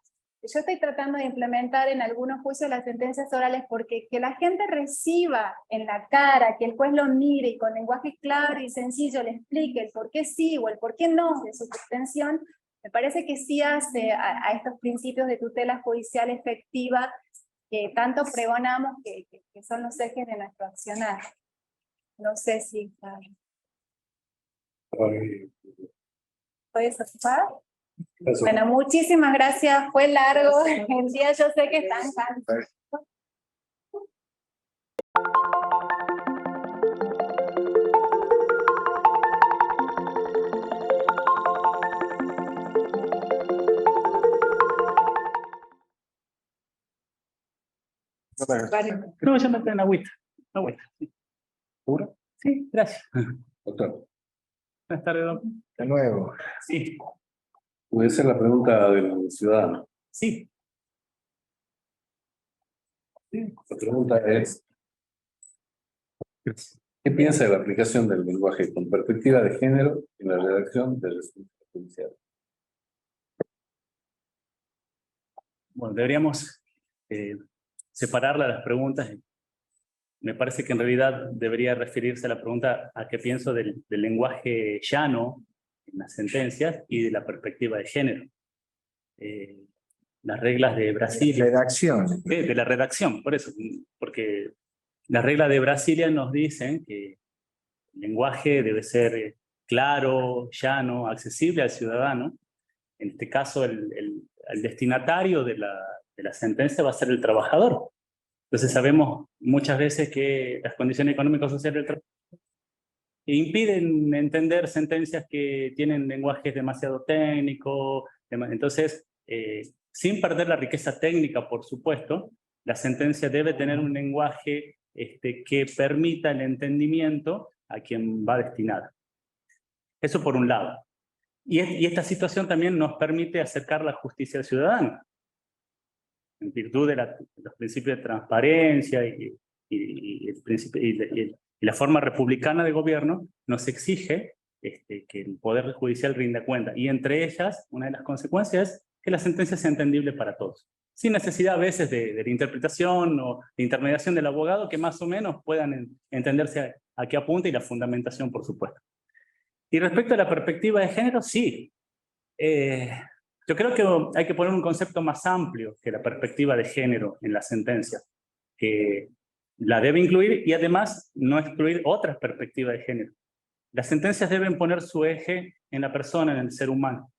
I: Yo estoy tratando de implementar en algunos juicios las sentencias orales porque que la gente reciba en la cara, que el juez lo mire y con lenguaje claro y sencillo le explique el por qué sí o el por qué no de su suspensión, me parece que sí hace a estos principios de tutela judicial efectiva que tanto pregonamos que son los ejes de nuestro accionar. No sé si... ¿Puedes ocupar?
A: Eso.
I: Bueno, muchísimas gracias. Fue largo el día, yo sé que están cansados.
K: No, ya me traen agüita.
A: ¿Pura?
K: Sí, gracias.
A: Doctor.
K: Buenas tardes, doctor.
C: De nuevo.
K: Sí,
A: Puede ser la pregunta del ciudadano.
K: sí.
A: La pregunta es, ¿qué piensa de la aplicación del lenguaje con perspectiva de género en la redacción de resoluciones judiciales?
K: Bueno, deberíamos separar las preguntas. Me parece que en realidad debería referirse a la pregunta a qué pienso del lenguaje llano en las sentencias y de la perspectiva de género. Las reglas de Brasilia...
C: Redacción.
K: De la redacción, por eso. Porque las reglas de Brasilia nos dicen que el lenguaje debe ser claro, llano, accesible al ciudadano. En este caso, el destinatario de la sentencia va a ser el trabajador. Entonces sabemos muchas veces que las condiciones económicas sociales del trabajo impiden entender sentencias que tienen lenguajes demasiado técnicos. Entonces, sin perder la riqueza técnica, por supuesto, la sentencia debe tener un lenguaje que permita el entendimiento a quien va destinada. Eso por un lado. Y esta situación también nos permite acercar la justicia al ciudadano, en virtud de los principios de transparencia y la forma republicana de gobierno nos exige que el Poder Judicial rinda cuenta. Y entre ellas, una de las consecuencias es que la sentencia sea entendible para todos, sin necesidad a veces de la interpretación o de intermediación del abogado, que más o menos puedan entenderse a qué apunta y la fundamentación, por supuesto. Y respecto a la perspectiva de género, sí. Yo creo que hay que poner un concepto más amplio que la perspectiva de género en la sentencia, que la debe incluir y además no excluir otras perspectivas de género. Las sentencias deben poner su eje en la persona, en el ser humano,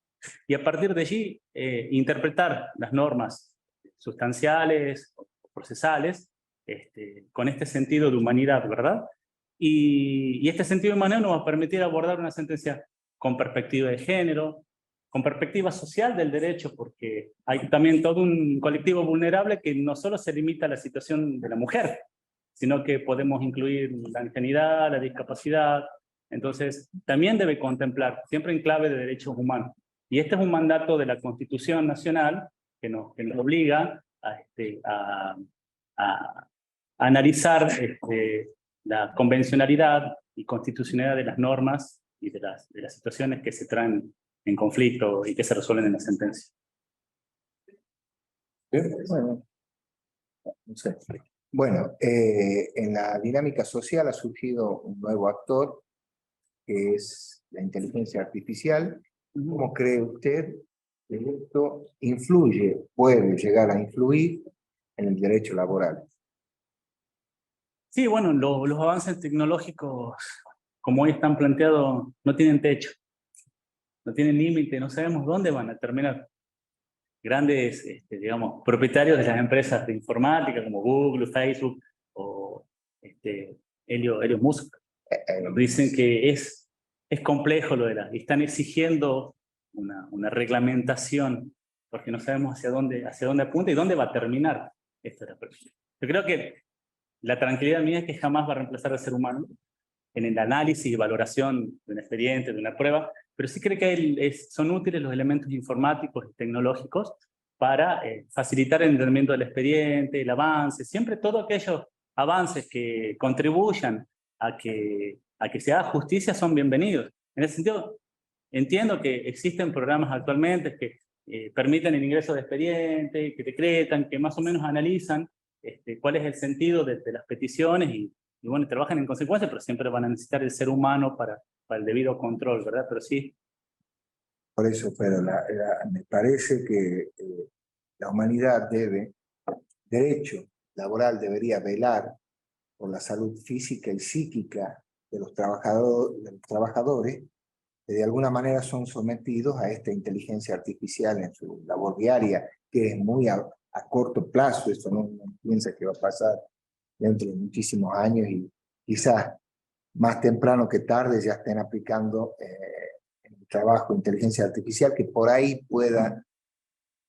K: y a partir de allí interpretar las normas sustanciales o procesales con este sentido de humanidad, ¿verdad? Y este sentido de humanidad nos va a permitir abordar una sentencia con perspectiva de género, con perspectiva social del derecho, porque hay también todo un colectivo vulnerable que no solo se limita a la situación de la mujer, sino que podemos incluir la ancianidad, la discapacidad. Entonces, también debe contemplar, siempre en clave de derechos humanos. Y este es un mandato de la Constitución Nacional que nos obliga a analizar la convencionalidad y constitucionalidad de las normas y de las situaciones que se traen en conflicto y que se resuelven en la sentencia.
C: Bueno, no sé. Bueno, en la dinámica social ha surgido un nuevo actor, que es la inteligencia artificial. ¿Cómo cree usted que esto influye, puede llegar a influir en el derecho laboral?
K: Sí, bueno, los avances tecnológicos, como hoy están planteados, no tienen techo, no tienen límite, no sabemos dónde van a terminar. Grandes, digamos, propietarios de las empresas de informática como Google, Facebook o Elon Musk dicen que es complejo lo de y están exigiendo una reglamentación porque no sabemos hacia dónde apunta y dónde va a terminar esto de la persona. Yo creo que la tranquilidad mía es que jamás va a reemplazar al ser humano en el análisis y valoración de un expediente, de una prueba, pero sí creo que son útiles los elementos informáticos y tecnológicos para facilitar el entendimiento del expediente, el avance, siempre todos aquellos avances que contribuyan a que se haga justicia son bienvenidos. En ese sentido, entiendo que existen programas actualmente que permiten el ingreso de expedientes, que decretan, que más o menos analizan cuál es el sentido de las peticiones y bueno, trabajan en consecuencia, pero siempre van a necesitar el ser humano para el debido control, ¿verdad? Pero sí.
C: Por eso, pero me parece que la humanidad derecho laboral debería velar por la salud física y psíquica de los trabajadores que de alguna manera son sometidos a esta inteligencia artificial en su labor diaria, que es muy a corto plazo. Esto no piensa que va a pasar dentro de muchísimos años y quizás más temprano que tarde ya estén aplicando el trabajo de inteligencia artificial, que por ahí pueda,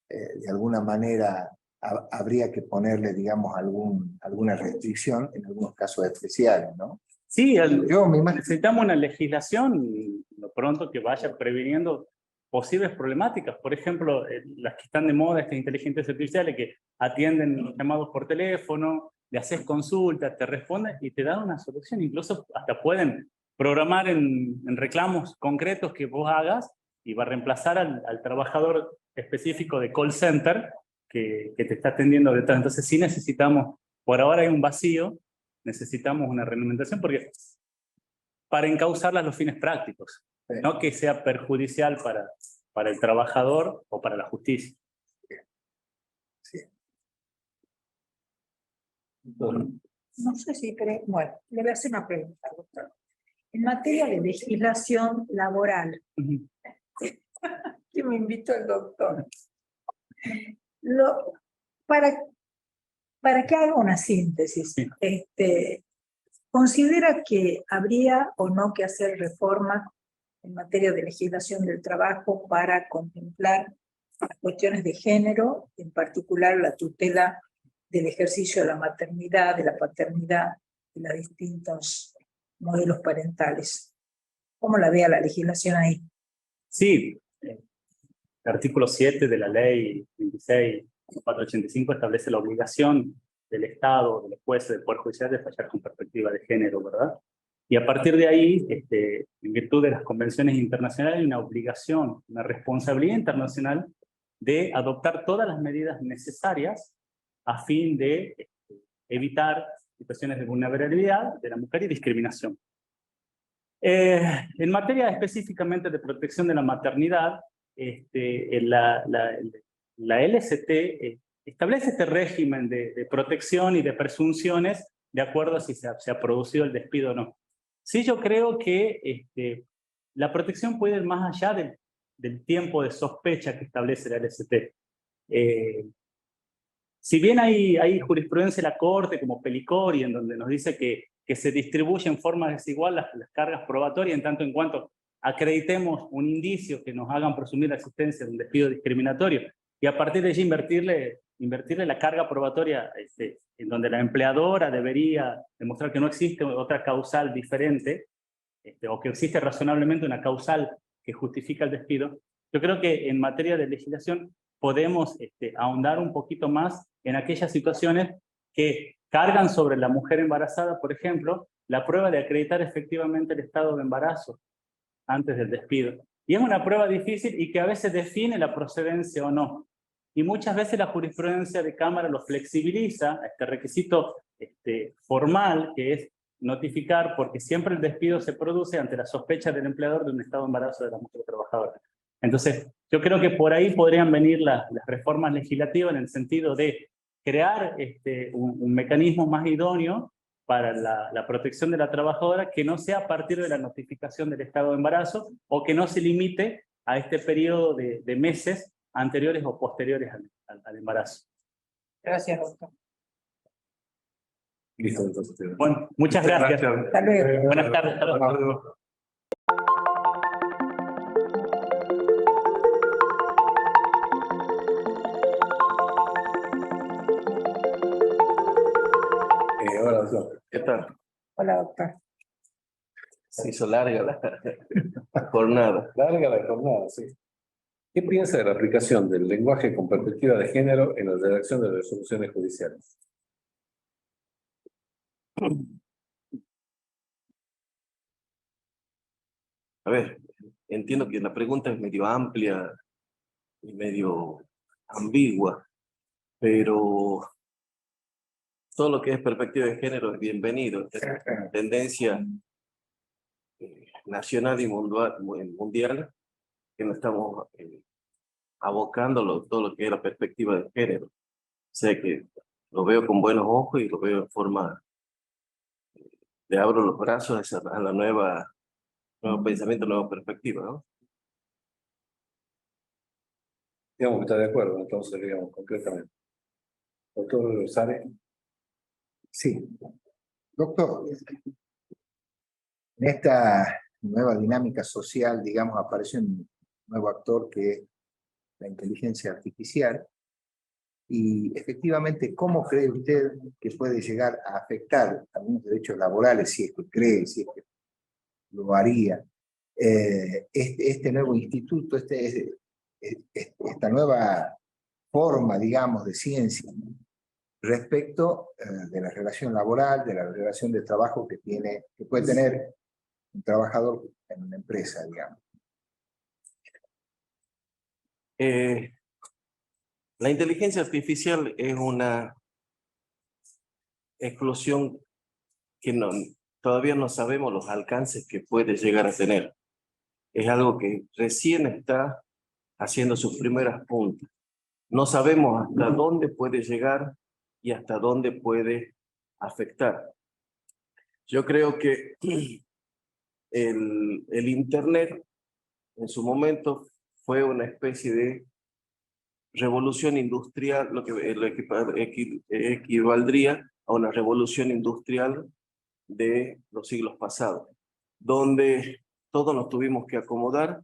C: de alguna manera, habría que ponerle, digamos, alguna restricción en algunos casos especiales, ¿no?
K: Sí, necesitamos una legislación lo pronto que vaya previniendo posibles problemáticas. Por ejemplo, las que están de moda, estas inteligencias artificiales que atienden llamados por teléfono, le haces consultas, te responden y te dan una solución. Incluso hasta pueden programar en reclamos concretos que vos hagas y va a reemplazar al trabajador específico de call center que te está atendiendo detrás. Entonces sí necesitamos, por ahora hay un vacío, necesitamos una reglamentación porque para encauzarla a los fines prácticos, no que sea perjudicial para el trabajador o para la justicia.
C: Sí.
E: No sé si cree, bueno, le voy a hacer una pregunta, doctor. En materia de legislación laboral, que me invitó el doctor, para que haga una síntesis, ¿considera que habría o no que hacer reformas en materia de legislación del trabajo para contemplar las cuestiones de género, en particular la tutela del ejercicio de la maternidad, de la paternidad, de los distintos modelos parentales? ¿Cómo la vea la legislación ahí?
K: Sí, el artículo 7 de la ley 26.485 establece la obligación del Estado, de los jueces, del Poder Judicial de fallar con perspectiva de género, ¿verdad? Y a partir de ahí, en virtud de las convenciones internacionales, hay una obligación, una responsabilidad internacional de adoptar todas las medidas necesarias a fin de evitar situaciones de vulnerabilidad de la mujer y discriminación. En materia específicamente de protección de la maternidad, la LST establece este régimen de protección y de presunciones de acuerdo a si se ha producido el despido o no. Sí, yo creo que la protección puede ir más allá del tiempo de sospecha que establece la LST. Si bien hay jurisprudencia de la Corte, como Pelicori, en donde nos dice que se distribuyen en forma desigual las cargas probatorias, en tanto en cuanto acreditemos un indicio que nos hagan presumir la existencia de un despido discriminatorio, y a partir de allí invertirle la carga probatoria en donde la empleadora debería demostrar que no existe otra causal diferente, o que existe razonablemente una causal que justifica el despido. Yo creo que en materia de legislación podemos ahondar un poquito más en aquellas situaciones que cargan sobre la mujer embarazada, por ejemplo, la prueba de acreditar efectivamente el estado de embarazo antes del despido. Y es una prueba difícil y que a veces define la procedencia o no. Y muchas veces la jurisprudencia de Cámara lo flexibiliza, este requisito formal, que es notificar, porque siempre el despido se produce ante la sospecha del empleador de un estado de embarazo de la mujer trabajadora. Entonces, yo creo que por ahí podrían venir las reformas legislativas en el sentido de crear un mecanismo más idóneo para la protección de la trabajadora, que no sea a partir de la notificación del estado de embarazo, o que no se limite a este periodo de meses anteriores o posteriores al embarazo.
E: Gracias, doctor.
A: Listo, entonces.
K: Bueno, muchas gracias.
E: Hasta luego.
K: Buenas tardes. Hasta luego.
A: Hola, doctor.
L: ¿Qué tal?
E: Hola, doctor.
L: Se hizo larga la jornada.
A: Larga la jornada, sí. ¿Qué piensa de la aplicación del lenguaje con perspectiva de género en la redacción de resoluciones judiciales?
L: A ver, entiendo que la pregunta es medio amplia y medio ambigua, pero todo lo que es perspectiva de género es bienvenido. Es tendencia nacional y mundial que nos estamos abocando todo lo que es la perspectiva de género. O sea que lo veo con buenos ojos y lo veo en forma de abro los brazos a la nuevo pensamiento, nueva perspectiva, ¿no?
A: Digamos que está de acuerdo, entonces, digamos, concretamente. Doctor Sare.
C: Sí. Doctor, en esta nueva dinámica social, digamos, aparece un nuevo actor que es la inteligencia artificial. Y efectivamente, ¿cómo cree usted que puede llegar a afectar algunos derechos laborales, si es que cree, si es que lo haría, este nuevo instituto, esta nueva forma, digamos, de ciencia, respecto de la relación laboral, de la relación de trabajo que puede tener un trabajador en una empresa, digamos?
L: La inteligencia artificial es una explosión que todavía no sabemos los alcances que puede llegar a tener. Es algo que recién está haciendo sus primeras puntas. No sabemos hasta dónde puede llegar y hasta dónde puede afectar. Yo creo que el Internet en su momento fue una especie de revolución industrial, lo que equivaldría a una revolución industrial de los siglos pasados, donde todos nos tuvimos que acomodar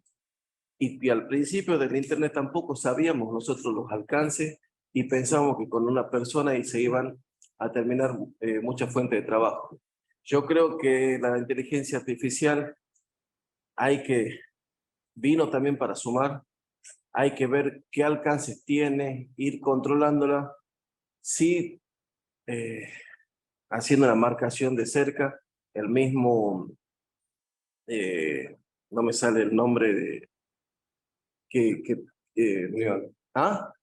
L: y al principio del Internet tampoco sabíamos nosotros los alcances y pensábamos que con una persona y se iban a terminar muchas fuentes de trabajo. Yo creo que la inteligencia artificial hay que vino también para sumar. Hay que ver qué alcances tiene, ir controlándola, sí, haciendo la marcación de cerca, el mismo, no me sale el nombre de, ¿ah?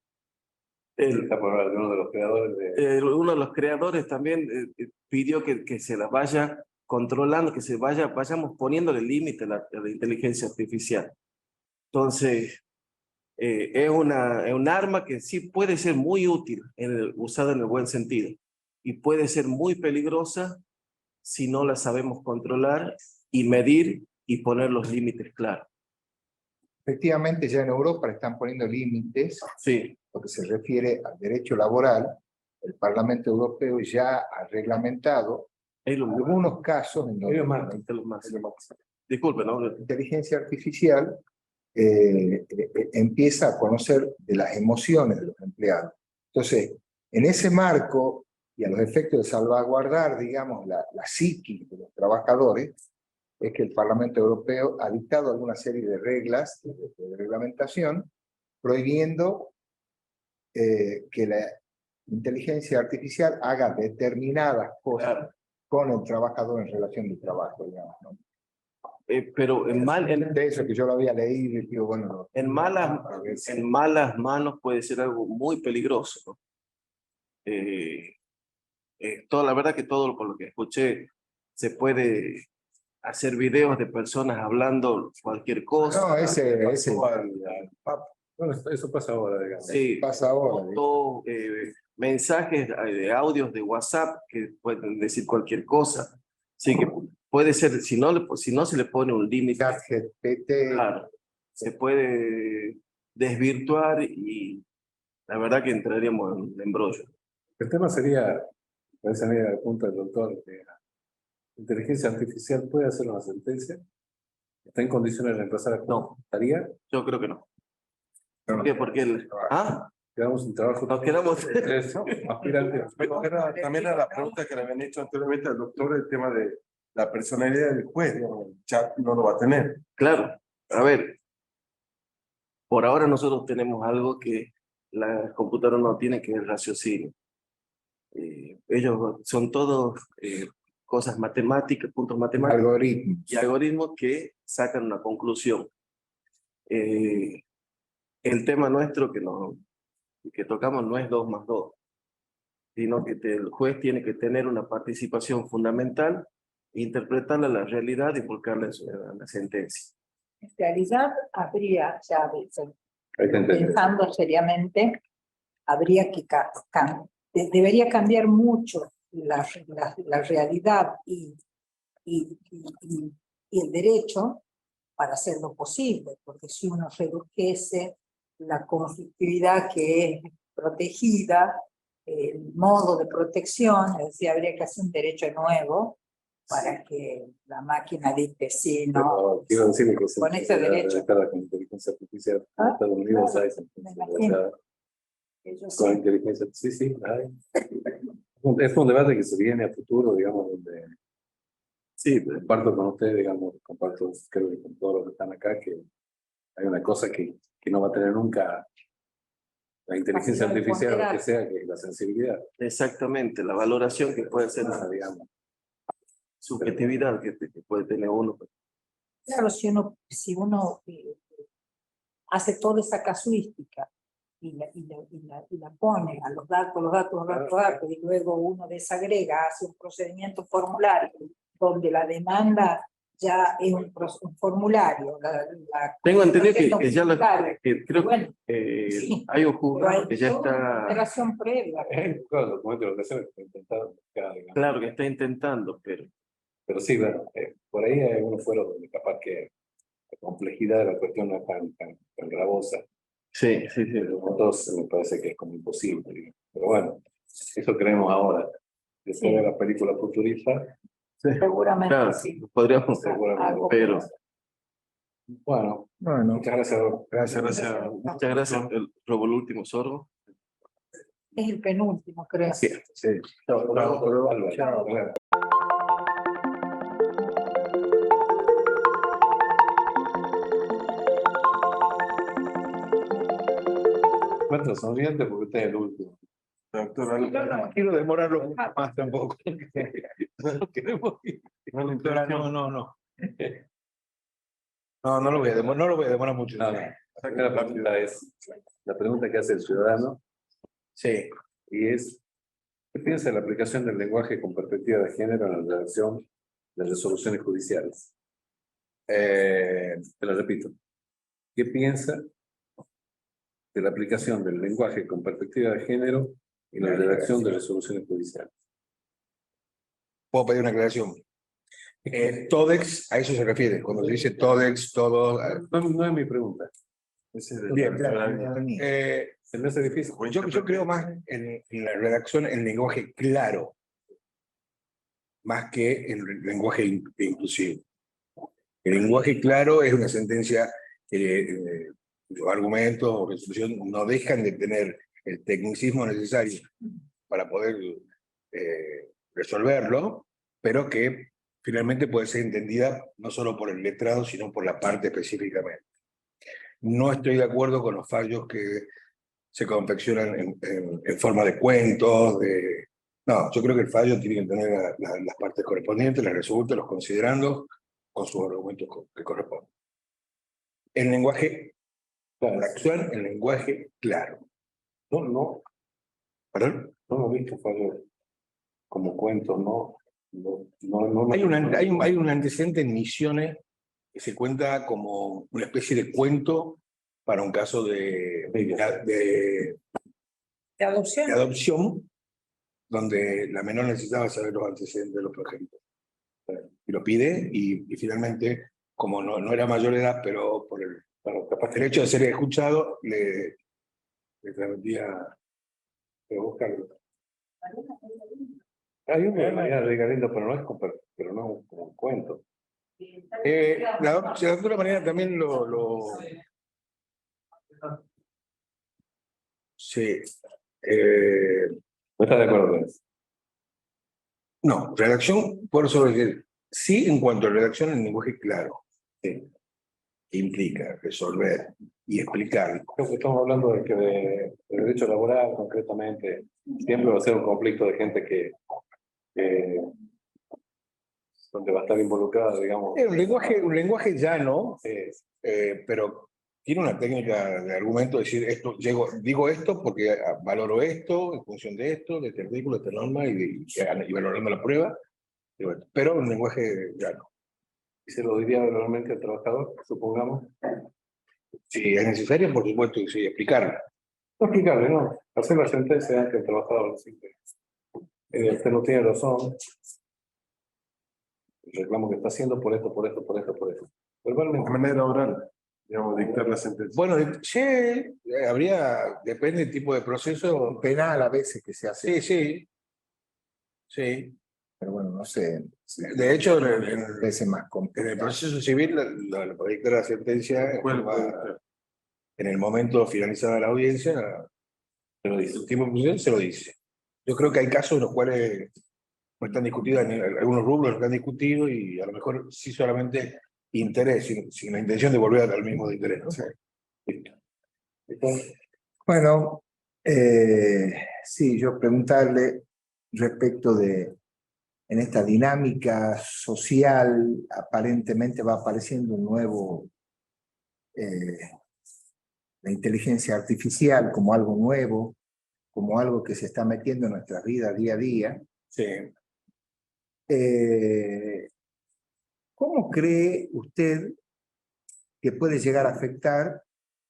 A: Uno de los creadores de...
L: Uno de los creadores también pidió que se la vaya controlando, que vayamos poniéndole límite a la inteligencia artificial. Entonces, es un arma que sí puede ser muy útil usada en el buen sentido y puede ser muy peligrosa si no la sabemos controlar y medir y poner los límites claros.
C: Efectivamente, ya en Europa están poniendo límites.
L: Sí.
C: Lo que se refiere al derecho laboral, el Parlamento Europeo ya ha reglamentado algunos casos en los
L: disculpe, ¿no?
C: La inteligencia artificial empieza a conocer de las emociones de los empleados. Entonces, en ese marco y a los efectos de salvaguardar, digamos, la psiquis de los trabajadores, es que el Parlamento Europeo ha dictado alguna serie de reglas de reglamentación prohibiendo que la inteligencia artificial haga determinadas cosas con el trabajador en relación de trabajo, digamos, ¿no?
L: Pero
C: de eso que yo lo había leído y digo, bueno, no,
L: en malas manos puede ser algo muy peligroso, ¿no? La verdad que todo por lo que escuché se puede hacer videos de personas hablando cualquier cosa.
C: No,
A: Bueno, eso pasa ahora, digamos.
L: Sí,
C: pasa ahora.
L: Mensajes de audios de WhatsApp que pueden decir cualquier cosa. Así que puede ser, si no se le pone un límite, claro, se puede desvirtuar y la verdad que entraríamos en embrollo.
A: El tema sería, parece a mí, el punto del doctor, que la inteligencia artificial puede hacer una sentencia. ¿Está en condiciones de reemplazar a
L: No.
A: ¿Estaría?
L: Yo creo que no. ¿Por qué? Porque
A: quedamos sin trabajo.
L: Nos quedamos.
D: Pero también era la pregunta que le habían hecho anteriormente al doctor, el tema de la personalidad del juez. El chat no lo va a tener.
L: Claro. A ver, por ahora nosotros tenemos algo que las computadoras no tienen, que es el raciocinio. Ellos son todos cosas matemáticas, puntos matemáticos.
C: Algoritmos.
L: Y algoritmos que sacan una conclusión. El tema nuestro que tocamos no es 2 más 2, sino que el juez tiene que tener una participación fundamental, interpretarla a la realidad y volcarla en la sentencia.
E: En realidad habría, ya pensando seriamente, habría que debería cambiar mucho la realidad y el derecho para hacerlo posible, porque si uno redujese la conflictividad que es protegida, el modo de protección, es decir, habría que hacer un derecho nuevo para que la máquina dice sí, no.
A: Quiero decir que
E: con ese derecho.
A: Con inteligencia artificial en Estados Unidos hay sentencias con inteligencia. Sí, sí, hay. Es un debate que se viene a futuro, digamos, donde sí, comparto con ustedes, digamos, comparto creo que con todos los que están acá, que hay una cosa que no va a tener nunca la inteligencia artificial, lo que sea, que es la sensibilidad.
L: Exactamente, la valoración que puede ser, digamos, subjetividad que puede tener uno.
E: Claro, si uno hace toda esa casuística y la pone a los datos, y luego uno desagrega, hace un procedimiento formulario, donde la demanda ya es un formulario.
L: Tengo entendido que ya creo
E: bueno,
L: que hay un juzgado que ya está...
E: Operación previa.
L: Claro que está intentando,
A: pero sí, bueno, por ahí hay unos fueros donde capaz que la complejidad de la cuestión no es tan gravosa.
L: Sí.
A: Entonces me parece que es como imposible, digamos. Pero bueno, eso creemos ahora. Después de la película futurista.
E: Sí. Seguramente
L: claro,
E: sí.
L: Podríamos, seguramente, pero...
A: Bueno, muchas gracias.
L: Muchas gracias. Robó el último sorbo.
E: Es el penúltimo, creo.
A: Sí. Chao. Roberto, sonriente porque usted es el último.
D: Doctora,
C: No quiero demorarlo más tampoco.
A: No queremos ir.
C: Doctora, no. No lo voy a demorar, no lo voy a demorar mucho.
A: No, no. La pregunta es la pregunta que hace el ciudadano.
C: Sí.
A: Y es, ¿qué piensa de la aplicación del lenguaje con perspectiva de género en la redacción de resoluciones judiciales? Te lo repito. ¿Qué piensa de la aplicación del lenguaje con perspectiva de género en la redacción de resoluciones judiciales?
C: Puedo pedir una aclaración. TODEX, a eso se refiere. Cuando se dice TODEX, todo.
A: No es mi pregunta.
C: Bien,
A: se me hace difícil.
C: Yo creo más en la redacción, en lenguaje claro, más que en el lenguaje inclusivo. El lenguaje claro es una sentencia que los argumentos o resolución no dejan de tener el tecnicismo necesario para poder resolverlo, pero que finalmente puede ser entendida no solo por el letrado, sino por la parte específicamente. No estoy de acuerdo con los fallos que se confeccionan en forma de cuentos. No, yo creo que el fallo tiene que tener las partes correspondientes, las resultas, los considerandos, con sus argumentos que corresponden. El lenguaje, redacción, el lenguaje claro.
A: No.
C: ¿Perdón?
A: No hemos visto fallos como cuentos, ¿no?
C: Hay un antecedente en Misiones que se cuenta como una especie de cuento para un caso de adopción, donde la menor necesitaba saber los antecedentes de los progenitores. Y lo pide, y finalmente, como no era mayor de edad, pero por el hecho de ser escuchado, le permitía buscarlo.
A: Hay una manera de Galindo, pero no es como un cuento.
C: De otra manera también sí.
A: ¿No está de acuerdo con eso?
C: No, redacción, por eso decir, sí en cuanto a redacción en lenguaje claro, sí, que implica resolver y explicar.
A: Creo que estamos hablando de derecho laboral concretamente. Siempre va a ser un conflicto de gente que donde va a estar involucrada, digamos.
C: Un lenguaje llano, pero tiene una técnica de argumento, decir, digo esto porque valoro esto, en función de esto, de este artículo, de esta norma, y valorando la prueba, pero un lenguaje llano.
A: ¿Y se lo diría verbalmente al trabajador, supongamos?
C: Si es necesario, por supuesto, sí, explicarlo.
A: No explicarle, no. Hacer la sentencia ante el trabajador. Usted no tiene razón. El reclamo que está haciendo por esto. Verbalmente.
D: De manera oral, digamos, dictar la sentencia.
C: Bueno, sí, depende del tipo de proceso. Penal a veces que se hace. Sí. Pero bueno, no sé. De hecho, en el proceso civil, la puede dictar la sentencia en el momento finalizada la audiencia, se lo dice. El tiempo de función se lo dice. Yo creo que hay casos en los cuales no están discutidos, algunos rubros no están discutidos, y a lo mejor sí solamente interés, sin la intención de volver al mismo de interés, ¿no? Bueno, sí, yo preguntarle respecto de, en esta dinámica social, aparentemente va apareciendo un nuevo, la inteligencia artificial como algo nuevo, como algo que se está metiendo en nuestra vida día a día. Sí. ¿Cómo cree usted que puede llegar a afectar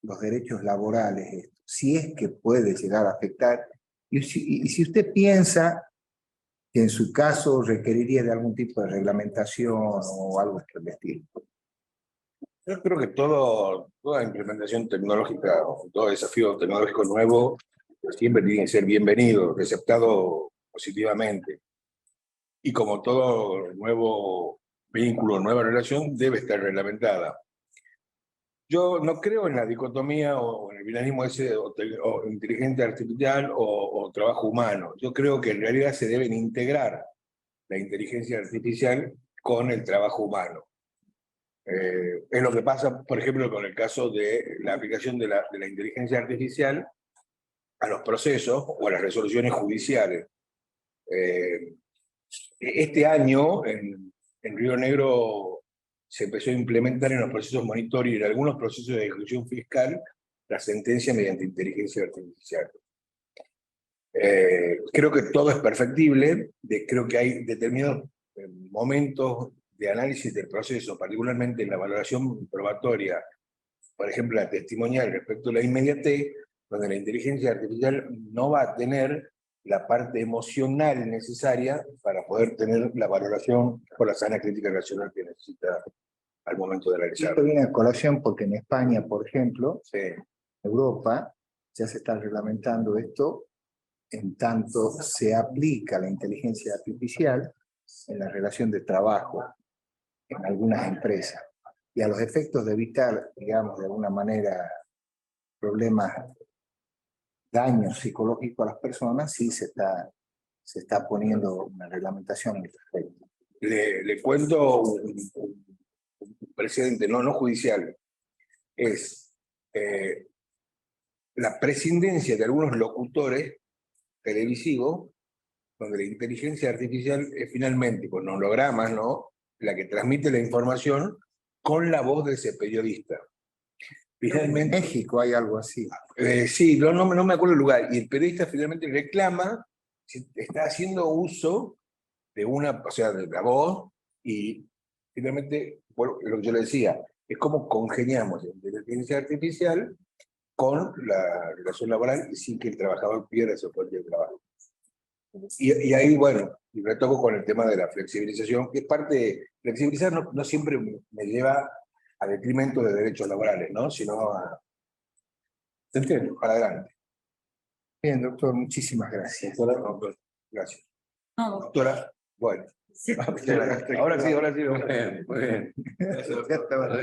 C: los derechos laborales esto? Si es que puede llegar a afectar, y si usted piensa que en su caso requeriría de algún tipo de reglamentación o algo por el estilo. Yo creo que toda implementación tecnológica, todo desafío tecnológico nuevo, siempre tiene que ser bienvenido, aceptado positivamente. Y como todo nuevo vínculo, nueva relación, debe estar reglamentada. Yo no creo en la dicotomía o en el binarismo ese o inteligencia artificial o trabajo humano. Yo creo que en realidad se deben integrar la inteligencia artificial con el trabajo humano. Es lo que pasa, por ejemplo, con el caso de la aplicación de la inteligencia artificial
M: a los procesos o a las resoluciones judiciales. Este año, en Río Negro, se empezó a implementar en los procesos monitoring y en algunos procesos de ejecución fiscal la sentencia mediante inteligencia artificial. Creo que todo es perfectible, creo que hay determinados momentos de análisis del proceso, particularmente en la valoración probatoria, por ejemplo, la testimonial respecto a la inmediatez, donde la inteligencia artificial no va a tener la parte emocional necesaria para poder tener la valoración por la sana crítica racional que necesita al momento de analizar.
C: Esto viene a colación porque en España, por ejemplo, en Europa, ya se está reglamentando esto en tanto se aplica la inteligencia artificial en la relación de trabajo en algunas empresas. Y a los efectos de evitar, digamos, de alguna manera, problemas, daños psicológicos a las personas, sí se está poniendo una reglamentación al respecto.
M: Le cuento un precedente, no judicial, es la prescindencia de algunos locutores televisivos, donde la inteligencia artificial es finalmente, con hologramas, ¿no?, la que transmite la información con la voz de ese periodista. Finalmente,
C: en México hay algo así.
M: Sí, no me acuerdo el lugar, y el periodista finalmente reclama si está haciendo uso de de la voz, y finalmente, bueno, lo que yo le decía, es como congeniamos la inteligencia artificial con la relación laboral sin que el trabajador pierda su propio trabajo. Y ahí, bueno, y retoco con el tema de la flexibilización, que es parte, flexibilizar no siempre me lleva a detrimento de derechos laborales, ¿no? Sino a... ¿Se entiende? Para adelante.
C: Bien, doctor, muchísimas gracias.
M: Doctora, gracias.
E: No,
M: Doctora, bueno.
E: sí.
M: Ahora sí, muy bien. Muy bien.
C: Ya estaba.